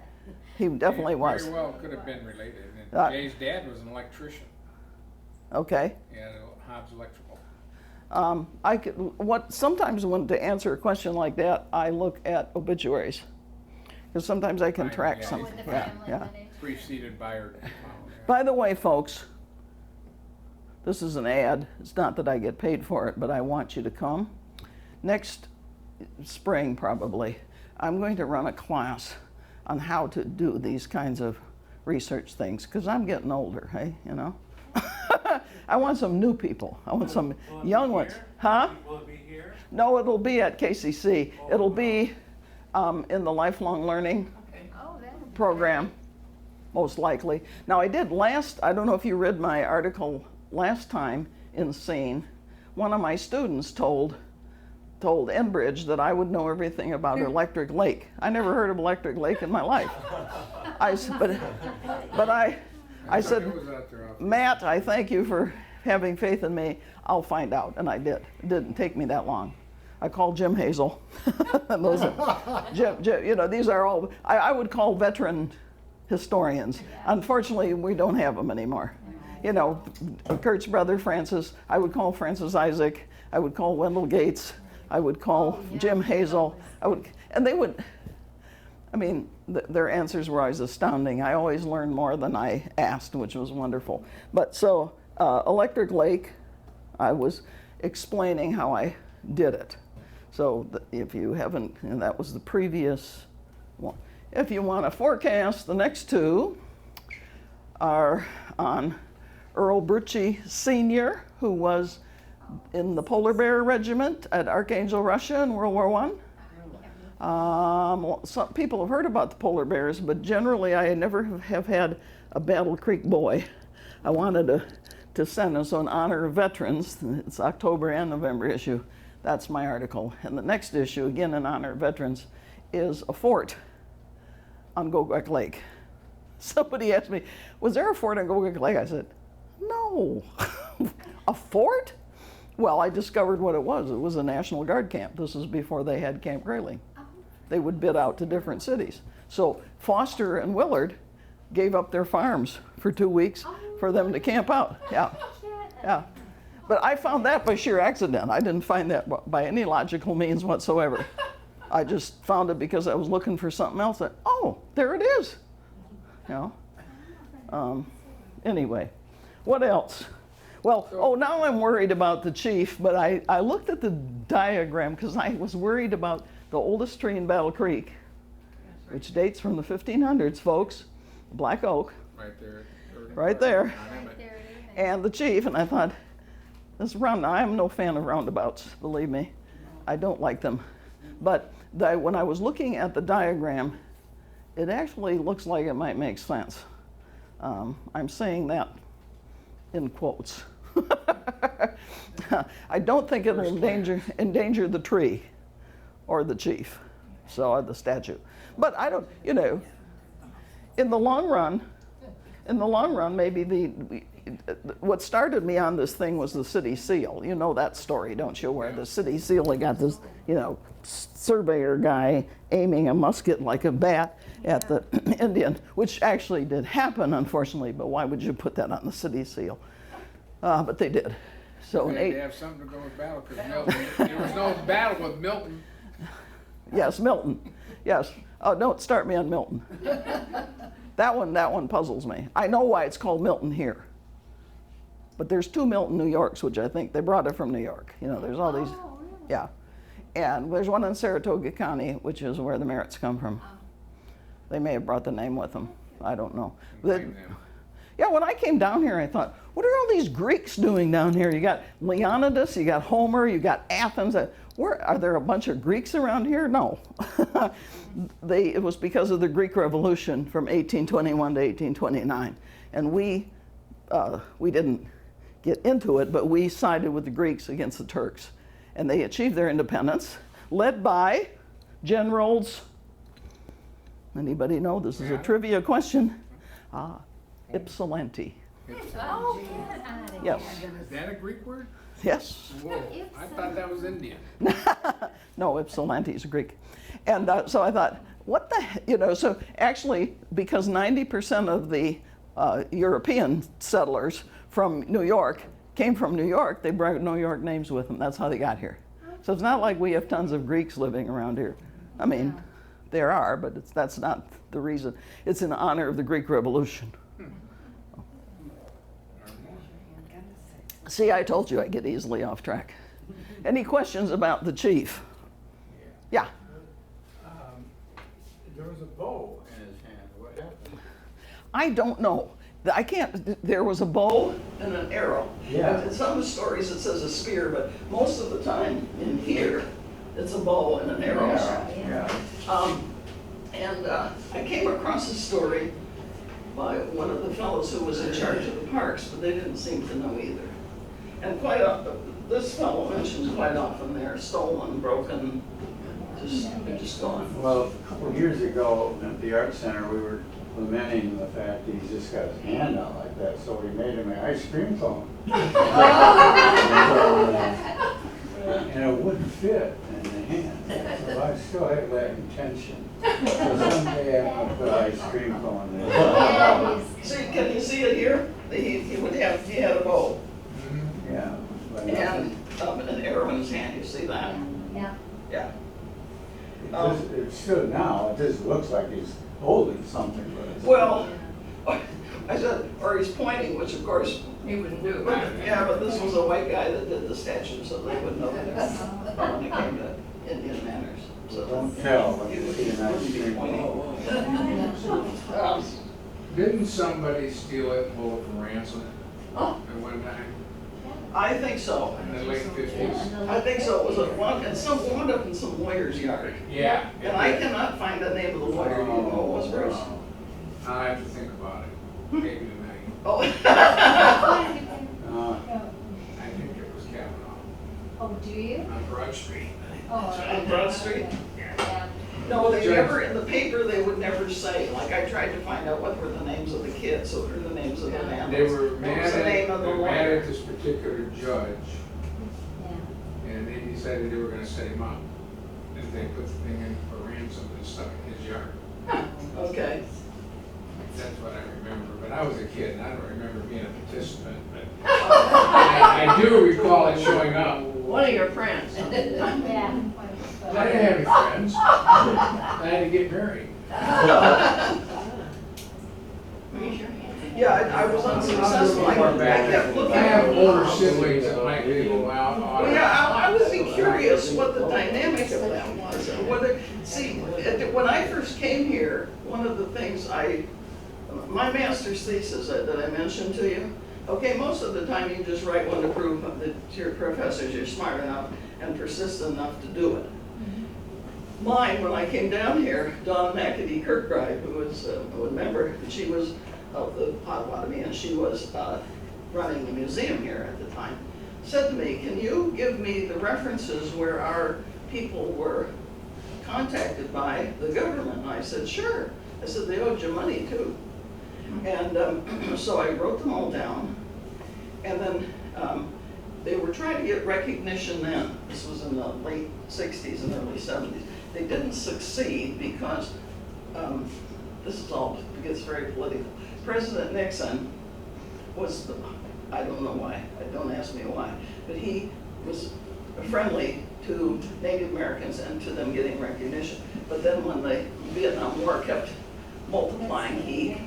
Speaker 2: He definitely was.
Speaker 4: Very well could have been related. And Jay's dad was an electrician.
Speaker 2: Okay.
Speaker 4: Yeah, Hobbs Electrical.
Speaker 2: Sometimes to answer a question like that, I look at obituaries. Because sometimes I can track
Speaker 4: Yeah,
Speaker 2: something.
Speaker 6: With the
Speaker 2: Yeah,
Speaker 6: family
Speaker 2: yeah.
Speaker 6: lineage.
Speaker 4: Preceded by her.
Speaker 2: By the way, folks, this is an ad. It's not that I get paid for it, but I want you to come. Next spring, probably, I'm going to run a class on how to do these kinds of research things, because I'm getting older, hey, you know? I want some new people. I want some young ones. Huh?
Speaker 5: Will it be here?
Speaker 2: No, it'll be at KCC. It'll be in the lifelong learning
Speaker 6: Oh, that would be
Speaker 2: program, most likely. Now, I don't know if you read my article last time in Scene. One of my students told Enbridge that I would know everything about Electric Lake. I never heard of Electric Lake in my life. I said,
Speaker 4: It was out there off-
Speaker 2: Matt, I thank you for having faith in me. I'll find out, and I did. It didn't take me that long. I called Jim Hazel. And those are, Jim, you know, these are all, I would call veteran historians. Unfortunately, we don't have them anymore. You know, Kurt's brother, Francis, I would call Francis Isaac. I would call Wendell Gates. I would call Jim Hazel. And they would, I mean, their answers were always astounding. I always learned more than I asked, which was wonderful. But so, Electric Lake, I was explaining how I did it. So if you haven't, and that was the previous one. If you want to forecast, the next two are on Earl Brucci Sr., who was in the Polar Bear Regiment at Archangel, Russia in World War I. Some people have heard about the polar bears, but generally I never have had a Battle Creek boy. I wanted to send us in honor of veterans. It's October and November issue. That's my article. And the next issue, again in honor of veterans, is a fort on Gogek Lake. Somebody asked me, was there a fort on Gogek Lake? I said, no. A fort? Well, I discovered what it was. It was a National Guard camp. This is before they had Camp Grayling. They would bid out to different cities. So Foster and Willard gave up their farms for 2 weeks for them to camp out. Yeah, yeah. But I found that by sheer accident. I didn't find that by any logical means whatsoever. I just found it because I was looking for something else. That, oh, there it is. You know. Anyway, what else? Well, now I'm worried about the chief, but I looked at the diagram because I was worried about the oldest tree in Battle Creek, which dates from the 1500s, folks, Black Oak.
Speaker 4: Right there.
Speaker 2: Right there.
Speaker 6: Right there it is.
Speaker 2: And the chief, and I thought, this I'm no fan of roundabouts, believe me. I don't like them. But when I was looking at the diagram, it actually looks like it might make sense. I'm saying that in quotes. I don't think it'll endanger the tree or the chief, so the statue. But I don't, you know, in the long run, maybe what started me on this thing was the city seal. You know that story, don't you? Where the city seal, they got this, you know, surveyor guy aiming a musket like a bat at the Indian, which actually did happen, unfortunately. But why would you put that on the city seal? But they did. So
Speaker 4: They had to have something to go with battle, because there was no battle with Milton.
Speaker 2: Yes, Milton. Yes. Oh, don't start me on Milton. That one puzzles me. I know why it's called Milton here. But there's 2 Milton, New Yorks, which I think they brought it from New York. You know, there's all these.
Speaker 6: Oh, really?
Speaker 2: Yeah. And there's one in Saratoga County, which is where the Merritts come from. They may have brought the name with them. I don't know. Yeah, when I came down here, I thought, what are all these Greeks doing down here? You got Leonidas, you got Homer, you got Athens. Are there a bunch of Greeks around here? No. It was because of the Greek Revolution from 1821 to 1829. And we didn't get into it, but we sided with the Greeks against the Turks. And they achieved their independence, led by generals. Anybody know? This is a trivia question. Ypsilanti.
Speaker 6: Oh, get out of
Speaker 2: Yes.
Speaker 4: Is that a Greek word?
Speaker 2: Yes.
Speaker 4: Whoa, I thought that was Indian.
Speaker 2: No, Ypsilanti is Greek. And so I thought, what the heck? You know, so actually, because 90% of the European settlers from New York came from New York, they brought New York names with them. That's how they got here. So it's not like we have tons of Greeks living around here. I mean, there are, but that's not the reason. It's in honor of the Greek Revolution. See, I told you I get easily off track. Any questions about the chief? Yeah.
Speaker 4: There was a bow in his hand. What happened?
Speaker 2: I don't know. I can't, there was a bow and an arrow.
Speaker 8: Yeah.
Speaker 2: In some of the stories it says a spear, but most of the time in here, it's a bow and an arrow.
Speaker 8: Yeah.
Speaker 2: And I came across a story by one of the fellows who was in charge of the parks, but they didn't seem to know either. And quite often, this fellow mentions quite often they're stolen, broken, they're just gone.
Speaker 8: Well, a couple of years ago at the Art Center, we were lamenting the fact that he's just got his hand out like that, so we made him an ice cream cone. And it wouldn't fit in the hand, so I still have that intention. So someday I'm gonna put ice cream cone there.
Speaker 2: See, can you see it here? He had a bow
Speaker 8: Yeah. But
Speaker 2: and an arrow in his hand, you see that?
Speaker 6: Yeah.
Speaker 2: Yeah.
Speaker 8: it stood now, it just looks like he's holding something, but it's.
Speaker 2: Well, I said, or he's pointing, which of course you wouldn't do. But, yeah, but this was a white guy that did the statue, so they would know that when it came to Indian manners. So
Speaker 8: Don't tell when
Speaker 2: he
Speaker 8: you
Speaker 2: would-
Speaker 8: see
Speaker 2: he
Speaker 8: an ice
Speaker 2: wouldn't be
Speaker 8: cream
Speaker 2: pointing.
Speaker 8: cone.
Speaker 4: Didn't somebody steal it and hold it for ransom
Speaker 2: Oh,
Speaker 4: at one time
Speaker 2: I think so.
Speaker 4: in the late 50s?
Speaker 2: I think so. It was a one, and some wound up in some lawyer's yard.
Speaker 4: Yeah.
Speaker 2: And I cannot find the name of the lawyer. You know it was Bruce.
Speaker 4: I'll have to think about it. Maybe tonight.
Speaker 2: Oh.
Speaker 8: Uh,
Speaker 4: I think it was Calhoun
Speaker 6: Oh, do you?
Speaker 4: on Broad Street.
Speaker 6: Oh,
Speaker 2: On Broad Street?
Speaker 6: yeah.
Speaker 2: No, they
Speaker 4: Judge.
Speaker 2: never, in the paper, they would never say, like I tried to find out what were the names of the kids, so what are the names of the man.
Speaker 4: They were
Speaker 2: What
Speaker 4: mad
Speaker 2: was the name
Speaker 4: at,
Speaker 2: of the
Speaker 4: they were mad
Speaker 2: lawyer?
Speaker 4: at this particular judge,
Speaker 6: Yeah.
Speaker 4: and they decided they were gonna set him up. And they put the thing in for ransom and stuck in his yard.
Speaker 2: Okay.
Speaker 4: That's what I remember, but I was a kid and I don't remember being a participant, but I do recall it showing up.
Speaker 2: One of your friends.
Speaker 6: Yeah.
Speaker 4: I didn't have any friends. I had to get married.
Speaker 2: Yeah, I was unsuccessful. I kept looking.
Speaker 4: I have older siblings that might be able out on.
Speaker 2: Well, yeah, I would be curious what the dynamic of that was, and whether, see, when I first came here, one of the things my master's thesis that I mentioned to you, okay, most of the time you just write one to prove that your professors you're smart enough and persistent enough to do it. Mine, when I came down here, Dawn McAdee Kirkbride, who was a member, she was of the Potawatomi, and she was running the museum here at the time, said to me, can you give me the references where our people were contacted by the government? And I said, sure. I said, they owed you money too. And so I wrote them all down, and then they were trying to get recognition then. This was in the late 60s and early 70s. They didn't succeed because, this is all, it gets very political. President Nixon was, I don't know why, don't ask me why, but he was friendly to Native Americans and to them getting recognition. But then when the Vietnam War kept multiplying, he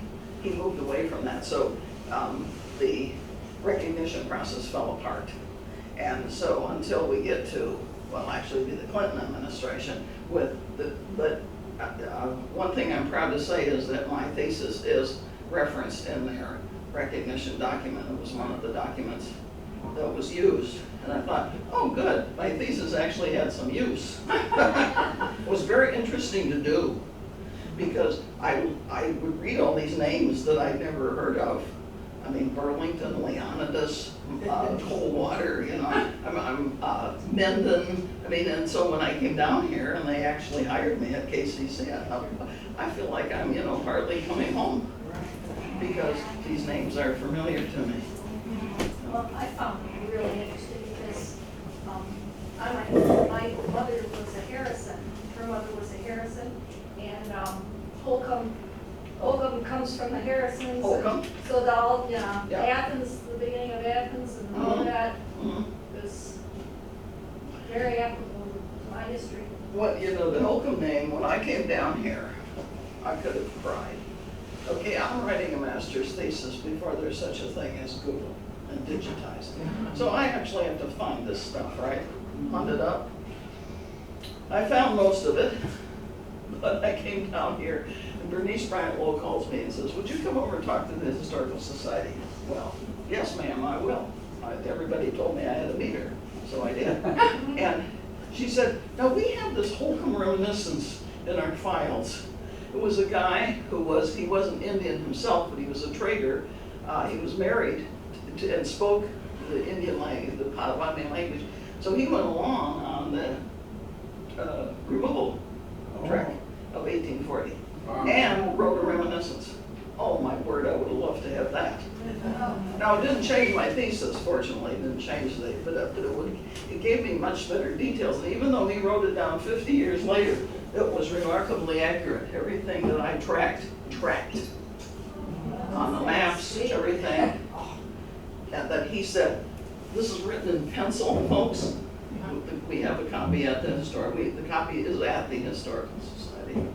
Speaker 2: moved away from that. So the recognition process fell apart. And so until we get to, well, actually be the Clinton administration with but one thing I'm proud to say is that my thesis is referenced in their recognition document. It was one of the documents that was used. And I thought, oh good, my thesis actually had some use. It was very interesting to do because I would read all these names that I'd never heard of. I mean, Burlington, Leonidas, Coldwater, you know, I'm Menden. I mean, and so when I came down here and they actually hired me at KCC, I feel like I'm, you know, hardly coming home because these names are familiar to me.
Speaker 9: Well, I found it really interesting because my mother was a Harrison. Her mother was a Harrison, and Holcomb comes from the Harrisons.
Speaker 2: Holcomb?
Speaker 9: So the all, yeah,
Speaker 2: Yeah.
Speaker 9: Athens, the beginning of Athens, and all that was very applicable to my history.
Speaker 2: Well, you know, the Holcomb name, when I came down here, I could have cried. Okay, I'm writing a master's thesis before there's such a thing as Google and digitizing. So I actually have to find this stuff, right? Hunt it up. I found most of it. But I came down here, and Bernice Bryant Lowe calls me and says, would you come over and talk to the Historical Society? Well, yes, ma'am, I will. Everybody told me I had to meet her, so I did. And she said, now we have this Holcomb reminiscence in our files. It was a guy who he wasn't Indian himself, but he was a trader. He was married and spoke the Indian language, the Potawatomi language. So he went along on the removal trek of 1840 and wrote a reminiscence. Oh my word, I would have loved to have that. Now, it didn't change my thesis, fortunately, it didn't change but it gave me much better details. And even though he wrote it down 50 years later, it was remarkably accurate. Everything that I tracked on the maps, everything. And that he said, this is written in pencil, folks. We have a copy at the the copy is at the Historical Society.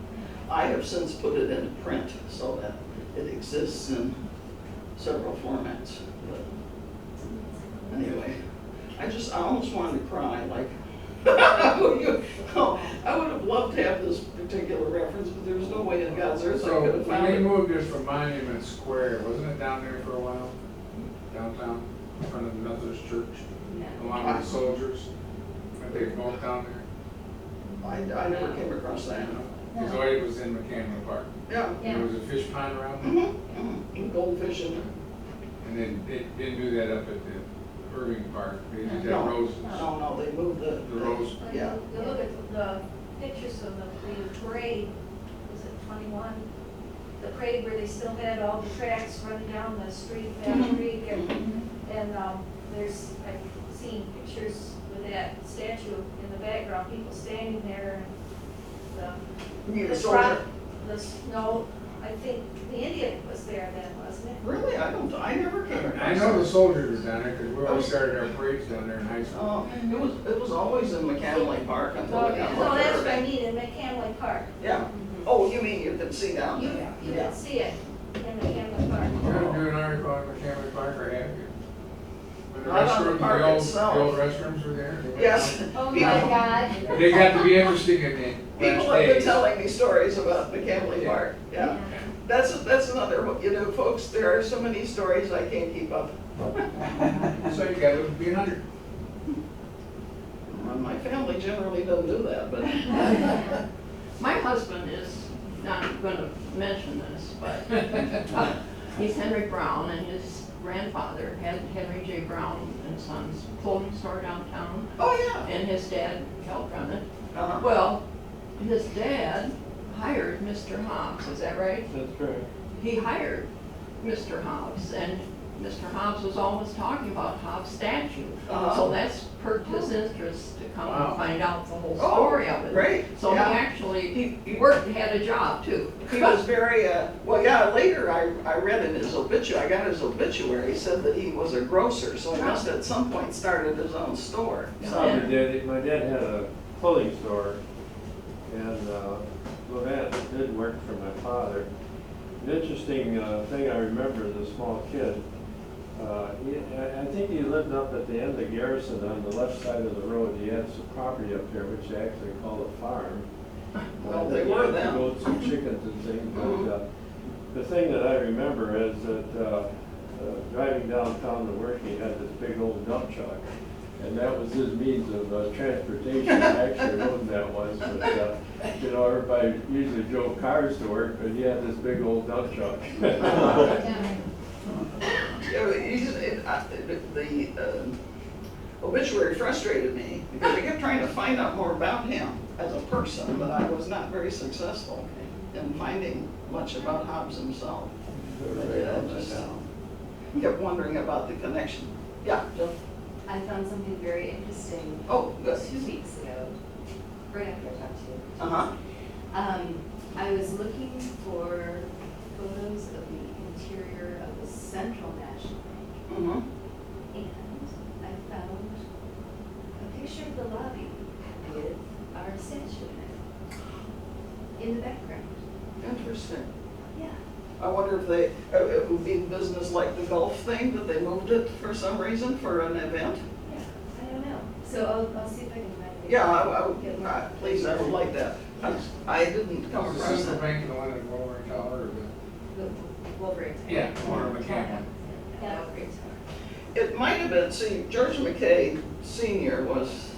Speaker 2: I have since put it into print so that it exists in several formats. But anyway, I almost wanted to cry, like, I would have loved to have this particular reference, but there was no way in God's earth I
Speaker 4: So
Speaker 2: could have
Speaker 4: when
Speaker 2: found
Speaker 4: they
Speaker 2: it.
Speaker 4: moved this from Monument Square, wasn't it down there for a while? Downtown, in front of the Methodist Church, along with the soldiers? Weren't they both down there?
Speaker 2: I never came across that.
Speaker 4: Because it was in McKinley Park.
Speaker 2: Yeah.
Speaker 4: There was a fish pond around there.
Speaker 2: Goldfish in there.
Speaker 4: And then they didn't do that up at the Irving Park. They did that
Speaker 2: No,
Speaker 4: roses.
Speaker 2: no, they moved
Speaker 4: The rose.
Speaker 9: When
Speaker 2: Yeah.
Speaker 9: you look at the pictures of the parade, was it 21? The parade where they still had all the tracks running down the street, that creek, and there's, I've seen pictures with that statue in the background, people standing there, and
Speaker 2: You mean
Speaker 9: the
Speaker 2: the soldier?
Speaker 9: no, I think the Indian was there then, wasn't it?
Speaker 2: Really? I never came across
Speaker 4: I know
Speaker 2: that.
Speaker 4: the soldiers were down there because we always started our parades down there in high school.
Speaker 2: It was always in McKinley Park until
Speaker 9: No,
Speaker 2: it got moved
Speaker 9: that's
Speaker 2: to
Speaker 9: what I
Speaker 2: Irving.
Speaker 9: mean, in McKinley Park.
Speaker 2: Yeah. Oh, you mean you can see down
Speaker 9: You,
Speaker 2: there?
Speaker 9: you
Speaker 2: Yeah.
Speaker 9: can see it in McKinley Park.
Speaker 4: You gonna do an article on McKinley Park or have you? When the
Speaker 2: Not on the
Speaker 4: restrooms,
Speaker 2: park itself.
Speaker 4: the old restrooms were there?
Speaker 2: Yes.
Speaker 6: Oh my
Speaker 2: People-
Speaker 6: God.
Speaker 4: They got to be interesting in the
Speaker 2: People
Speaker 4: last
Speaker 2: have been
Speaker 4: days.
Speaker 2: telling me stories about McKinley
Speaker 4: Yeah.
Speaker 2: Park. Yeah. That's another, folks, there are so many stories I can't keep up.
Speaker 4: So you gotta be 100.
Speaker 2: Well, my family generally doesn't do that, but.
Speaker 10: My husband is not going to mention this, but he's Henry Brown, and his grandfather had Henry J. Brown and Sons clothing store downtown,
Speaker 2: Oh, yeah.
Speaker 10: and his dad helped run it.
Speaker 2: Uh-huh.
Speaker 10: Well, his dad hired Mr. Hobbs, is that right?
Speaker 5: That's correct.
Speaker 10: He hired Mr. Hobbs, and Mr. Hobbs was always talking about Hobbs' statue.
Speaker 2: Uh-huh.
Speaker 10: So that's perked his interest to come
Speaker 4: Wow.
Speaker 10: and find out the whole
Speaker 2: Oh,
Speaker 10: story of it.
Speaker 2: great.
Speaker 10: So
Speaker 2: Yeah.
Speaker 10: he actually, he worked, had a job too.
Speaker 2: He was very, later I read in his obituary, I got his obituary, he said that he was a grocer, so he must at some point started his own store. So,
Speaker 5: My dad had a clothing store, and well, that did work for my father. An interesting thing I remember as a small kid, I think he lived up at the end of Garrison on the left side of the road. He had some property up there, which they actually called a farm.
Speaker 2: Well, they were then.
Speaker 5: Goats and chickens and things, but the thing that I remember is that driving downtown to work, he had this big old dump truck. And that was his means of transportation. Actually, it wasn't that once, but everybody usually drove cars to work, but he had this big old dump truck.
Speaker 2: The obituary frustrated me because I kept trying to find out more about him as a person, but I was not very successful in finding much about Hobbes himself. I just kept wondering about the connection. Yeah, Jill?
Speaker 11: I found something very interesting
Speaker 2: Oh, good.
Speaker 11: 2 weeks ago, right after I talked to you.
Speaker 2: Uh-huh.
Speaker 11: I was looking for photos of the interior of the Central National Bank,
Speaker 2: Mm-hmm.
Speaker 11: and I found a picture of the lobby with our statue in the background.
Speaker 2: Interesting.
Speaker 11: Yeah.
Speaker 2: I wonder if they, it would be business like the golf thing, that they moved it for some reason for an event?
Speaker 11: Yeah, I don't know. So I'll see if I can find it.
Speaker 2: Yeah, I would,
Speaker 11: Get more
Speaker 2: please, I would like that. I didn't come
Speaker 4: Was the
Speaker 2: across
Speaker 4: Central
Speaker 2: that.
Speaker 4: Bank the one in Wolverine Tower or
Speaker 11: The Wolverine.
Speaker 4: Yeah, or McKay.
Speaker 11: Yeah, Wolverine Tower.
Speaker 2: It might have been, see, George McKay Senior was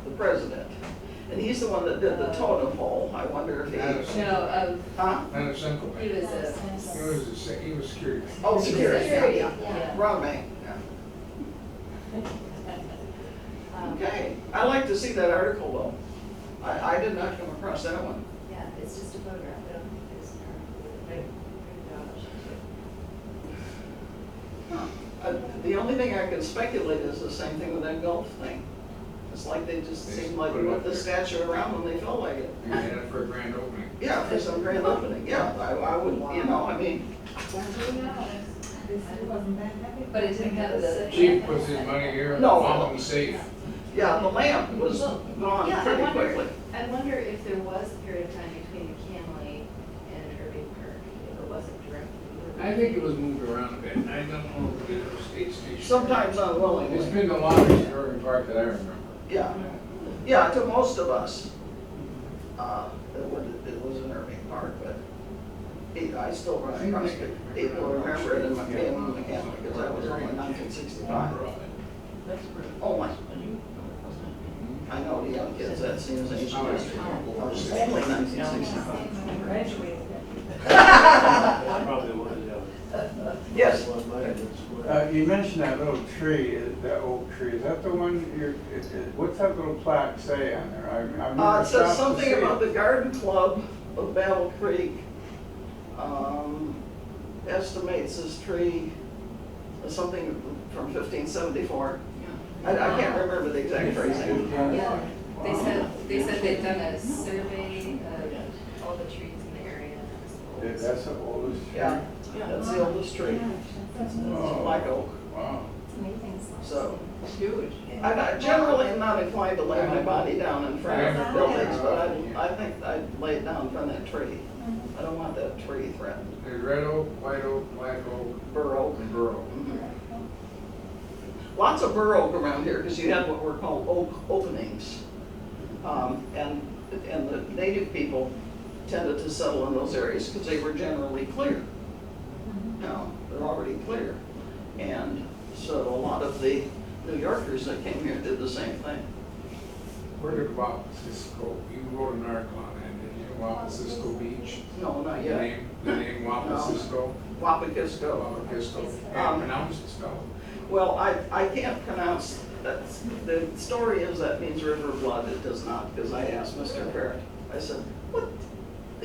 Speaker 2: the president, and he's the one that did the totem pole. I wonder if he,
Speaker 11: No,
Speaker 2: huh?
Speaker 4: Not a Central
Speaker 11: he
Speaker 4: Bank.
Speaker 11: was a.
Speaker 4: He was security.
Speaker 2: Oh, security,
Speaker 11: Security,
Speaker 2: yeah.
Speaker 11: yeah.
Speaker 2: Wrong bank, yeah. Okay, I like to see that article though. I did not come across that one.
Speaker 11: Yeah, it's just a photograph, I don't think it's
Speaker 2: The only thing I can speculate is the same thing with that golf thing. It's like they just
Speaker 4: They
Speaker 2: seem like
Speaker 4: put it
Speaker 2: put
Speaker 4: up
Speaker 2: the
Speaker 4: there.
Speaker 2: statue around when they felt like it.
Speaker 4: You had it for a grand opening.
Speaker 2: Yeah, for some grand opening, yeah, I would, you know, I mean,
Speaker 11: But it didn't have the.
Speaker 4: Chief puts his money here in the
Speaker 2: No.
Speaker 4: mountain safe.
Speaker 2: yeah, the lamp was gone
Speaker 11: Yeah,
Speaker 2: pretty quickly.
Speaker 11: I wonder if there was a period of time between McKinley and Irving Park, if it wasn't directly.
Speaker 4: I think it was moved around a bit. I don't know if it was state station.
Speaker 2: Sometimes
Speaker 4: It's
Speaker 2: unwillingly,
Speaker 4: been the longest in Irving Park that I remember.
Speaker 2: yeah. Yeah, to most of us, it was in Irving Park, but I still run across it. People remember it in McKay and McKinley, because that was only 1965. Only. I know the young kids, that seems ancient history. Only 1965.
Speaker 3: Graduated.
Speaker 5: Probably one of them.
Speaker 2: Yes.
Speaker 8: You mentioned that little tree, that oak tree, is that the one what's that little plaque say on there? I've never
Speaker 2: It says
Speaker 8: stopped to
Speaker 2: something
Speaker 8: see
Speaker 2: about
Speaker 8: it.
Speaker 2: the Garden Club of Battle Creek. Estimates this tree as something from 1574. I can't remember the exact phrasing.
Speaker 11: Yeah, they said they'd done a survey of all the trees in the area.
Speaker 8: That's the oldest tree?
Speaker 2: Yeah, that's the oldest tree. It's a black oak.
Speaker 8: Wow.
Speaker 2: So,
Speaker 10: It's huge.
Speaker 2: I generally am not inclined to lay my body down in front of buildings, but I think I'd lay it down in front of that tree. I don't want that tree threatened.
Speaker 4: There's red oak, white oak, black oak,
Speaker 2: Bur oak.
Speaker 4: and bur oak.
Speaker 2: Lots of bur oak around here because you had what were called oak openings. And the native people tended to settle in those areas because they were generally clear. Now, they're already clear. And so a lot of the New Yorkers that came here did the same thing.
Speaker 4: Where did Cisco? You wrote an article on that, didn't you? Cisco Beach.
Speaker 2: No, not
Speaker 4: The
Speaker 2: yet.
Speaker 4: name Cisco.
Speaker 2: Wapakisco.
Speaker 4: Cisco. Can't pronounce it, spell
Speaker 2: Well, I can't pronounce that. The story is that means river blood. It does not, because I asked Mr. Parrott. I said, what?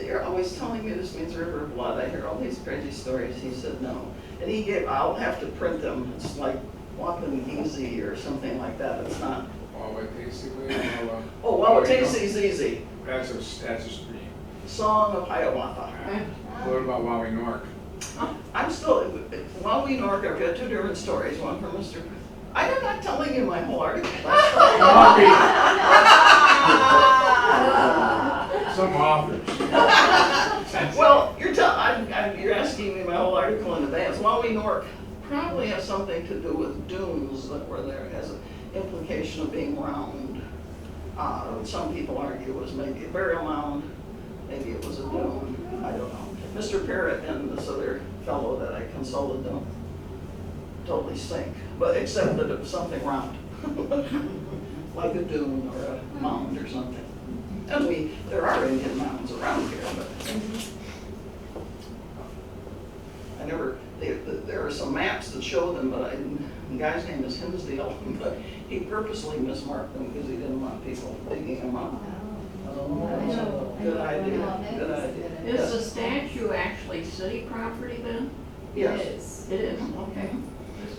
Speaker 2: You're always telling me this means river blood. I hear all these crazy stories. He said no. And he gave, I'll have to print them. It's like walking easy or something like that. It's not. Oh, Wawatasi's easy.
Speaker 4: That's a stream.
Speaker 2: Song of Hiawatha.
Speaker 4: What about Wawi Nork?
Speaker 2: I'm still, Wawi Nork, I've got two different stories. One from Mr. I'm not telling you my whole article.
Speaker 4: Some authors.
Speaker 2: Well, you're asking me my whole article in advance. Wawi Nork probably has something to do with dunes that were there. It has an implication of being round. Some people argue it was maybe a burial mound, maybe it was a dune. I don't know. Mr. Parrott and this other fellow that I consulted don't totally sink, but except that it was something round, like a dune or a mound or something. And there are Indian mounds around here, but I never. There are some maps that show them, but the guy's name is Hinsdale, but he purposely mismarked them because he didn't want people digging them up. Oh, good idea. Good idea.
Speaker 10: Is the statue actually city property then?
Speaker 2: Yes.
Speaker 10: It is, okay.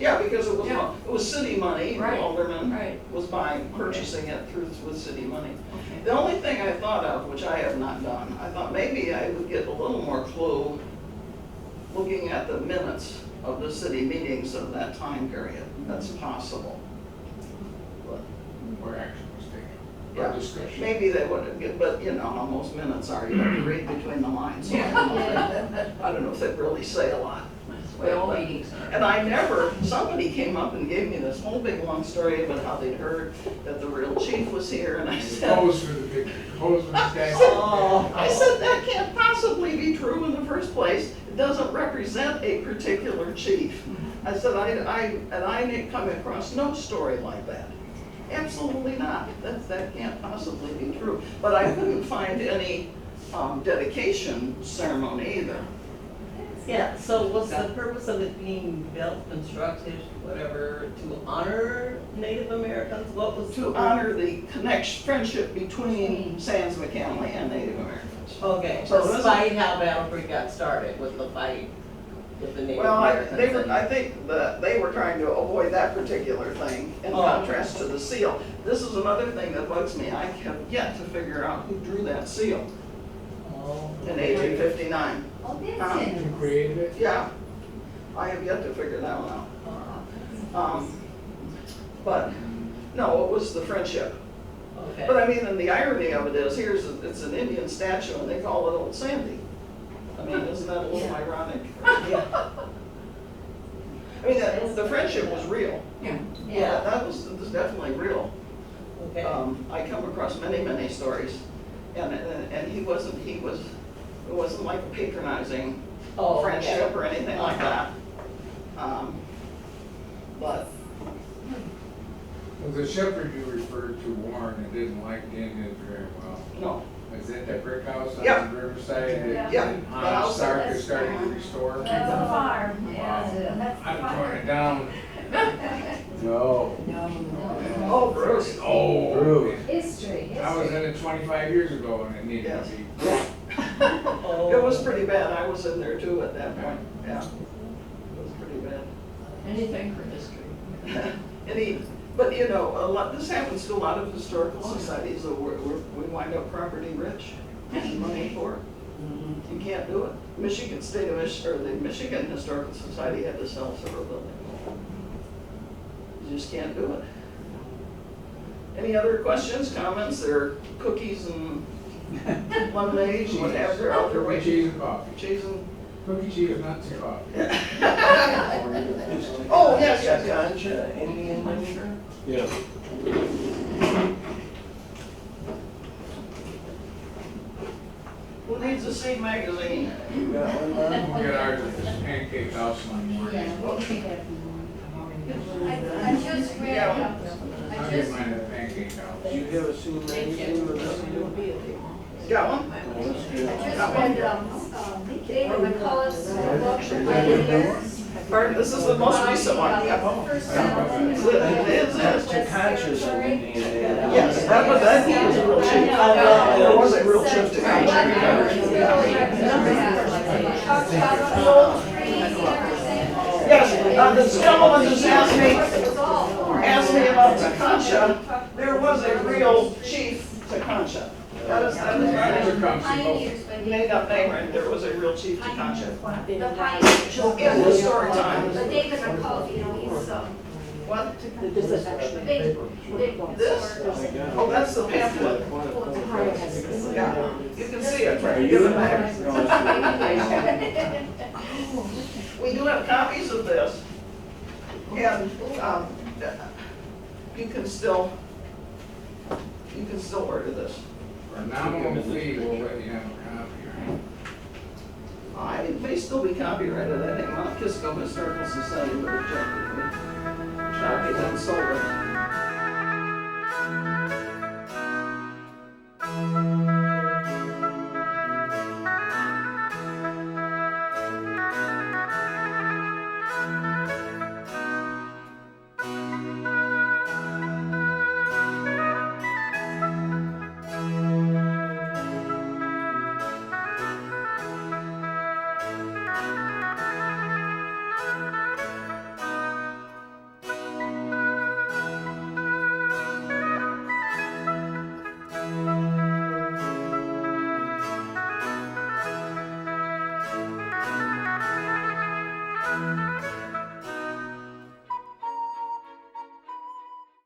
Speaker 2: Yeah, because it was
Speaker 10: Yeah.
Speaker 2: city money.
Speaker 10: Right,
Speaker 2: Alderman
Speaker 10: right.
Speaker 2: was purchasing it with city money.
Speaker 10: Okay.
Speaker 2: The only thing I thought of, which I have not done, I thought maybe I would get a little more clue looking at the minutes of the city meetings of that time period. That's possible. But,
Speaker 4: Where action was taken.
Speaker 2: yeah,
Speaker 4: Or discussion.
Speaker 2: maybe they would have, but you know how most minutes are, you have to read between the lines. So I don't know if they really say a lot.
Speaker 10: Whale meetings.
Speaker 2: And I never, somebody came up and gave me this whole big long story about how they'd heard that the real chief was here, and I said,
Speaker 4: Pose for the picture, pose for the statue.
Speaker 2: I said, that can't possibly be true in the first place. It doesn't represent a particular chief. I said, I didn't come across no story like that. Absolutely not. That can't possibly be true. But I couldn't find any dedication ceremony either.
Speaker 12: Yeah, so was the purpose of it being built, constructed, whatever, to honor Native Americans? What was
Speaker 2: To honor the friendship between Sans McKinley and Native Americans.
Speaker 12: Okay,
Speaker 2: So
Speaker 12: despite how Battle Creek got started with the fight with the Native
Speaker 2: Well,
Speaker 12: Americans.
Speaker 2: I think that they were trying to avoid that particular thing in contrast to the seal. This is another thing that bugs me. I have yet to figure out who drew that seal in 1859.
Speaker 11: Oh, that's it.
Speaker 4: Who created it?
Speaker 2: Yeah, I have yet to figure that one out. But, no, it was the friendship.
Speaker 12: Okay.
Speaker 2: But I mean, and the irony of it is, it's an Indian statue and they call it Old Sandy. I mean, isn't that a little ironic?
Speaker 12: Yeah.
Speaker 2: I mean, the friendship was real.
Speaker 12: Yeah.
Speaker 2: That was definitely real.
Speaker 12: Okay.
Speaker 2: I come across many stories, and it wasn't like a patronizing
Speaker 12: Oh,
Speaker 2: friendship
Speaker 12: okay.
Speaker 2: or anything like that. But
Speaker 4: Well, the shepherd you referred to, Warren, that didn't like the Indians very well.
Speaker 2: no,
Speaker 4: Is that that brick house on
Speaker 2: Yep.
Speaker 4: the riverside
Speaker 2: Yep.
Speaker 4: that
Speaker 2: The house
Speaker 4: Stark
Speaker 2: that-
Speaker 4: is starting to restore?
Speaker 9: That's a farm, yeah,
Speaker 4: Wow.
Speaker 9: that's the
Speaker 4: I'd
Speaker 9: farm.
Speaker 4: torn it down. No.
Speaker 2: oh, Bruce.
Speaker 4: Oh.
Speaker 8: Bruce.
Speaker 11: History,
Speaker 4: I was in
Speaker 11: history.
Speaker 4: it 25 years ago and it needed
Speaker 2: Yes.
Speaker 4: to be.
Speaker 12: Oh.
Speaker 2: It was pretty bad. I was in there too at that point. Yeah, it was pretty bad.
Speaker 10: Anything for history.
Speaker 2: But you know, this happens to a lot of historical societies. So we wind up property rich, and money poor. You can't do it. Michigan State of or the Michigan Historical Society had to sell several buildings. You just can't do it. Any other questions, comments, or cookies and lemonade, whatever out there
Speaker 4: Cookie,
Speaker 2: waiting?
Speaker 4: cheese, and coffee.
Speaker 2: Cheese and.
Speaker 4: Cookie, cheese, nuts, and coffee.
Speaker 2: Oh, yes.
Speaker 12: Indian literature?
Speaker 5: Yeah.
Speaker 2: Who needs a seed magazine?
Speaker 8: You got one, Mom?
Speaker 4: We'll get ours at this pancake house one morning.
Speaker 11: Yeah, we'll take that tomorrow.
Speaker 9: I just read,
Speaker 4: I'll
Speaker 9: I
Speaker 4: get
Speaker 9: just,
Speaker 4: mine at pancake house.
Speaker 8: You have a scene magazine with us?
Speaker 2: Got one?
Speaker 9: I just read, David McCullough's book, Pioneers.
Speaker 2: Pardon, this is the most recent one. Yeah.
Speaker 9: First seven.
Speaker 2: It is.
Speaker 8: Too conscious of Indian.
Speaker 2: Yes, that he was a real chief. There was a real chief to
Speaker 9: Talks about the old trees and everything.
Speaker 2: Yes, this gentleman just asked
Speaker 9: It was all forest.
Speaker 2: me about Takancha. There was a real chief Takancha. That is
Speaker 9: Pioneers, but
Speaker 2: made up name, right? There was a real chief Takancha.
Speaker 9: the pioneers.
Speaker 2: In the story time.
Speaker 9: But David McCullough, you know, he's,
Speaker 2: What?
Speaker 9: big
Speaker 2: This?
Speaker 9: sword.
Speaker 2: Oh, that's the pamphlet. Yeah, you can see it. Right. Give it back. We do have copies of this, and you can still order this.
Speaker 4: For a nominal fee, we'll let you have a copy, right?
Speaker 2: It may still be copyrighted. I think Mount Kisco Historical Society would have checked it. Copied and sold it.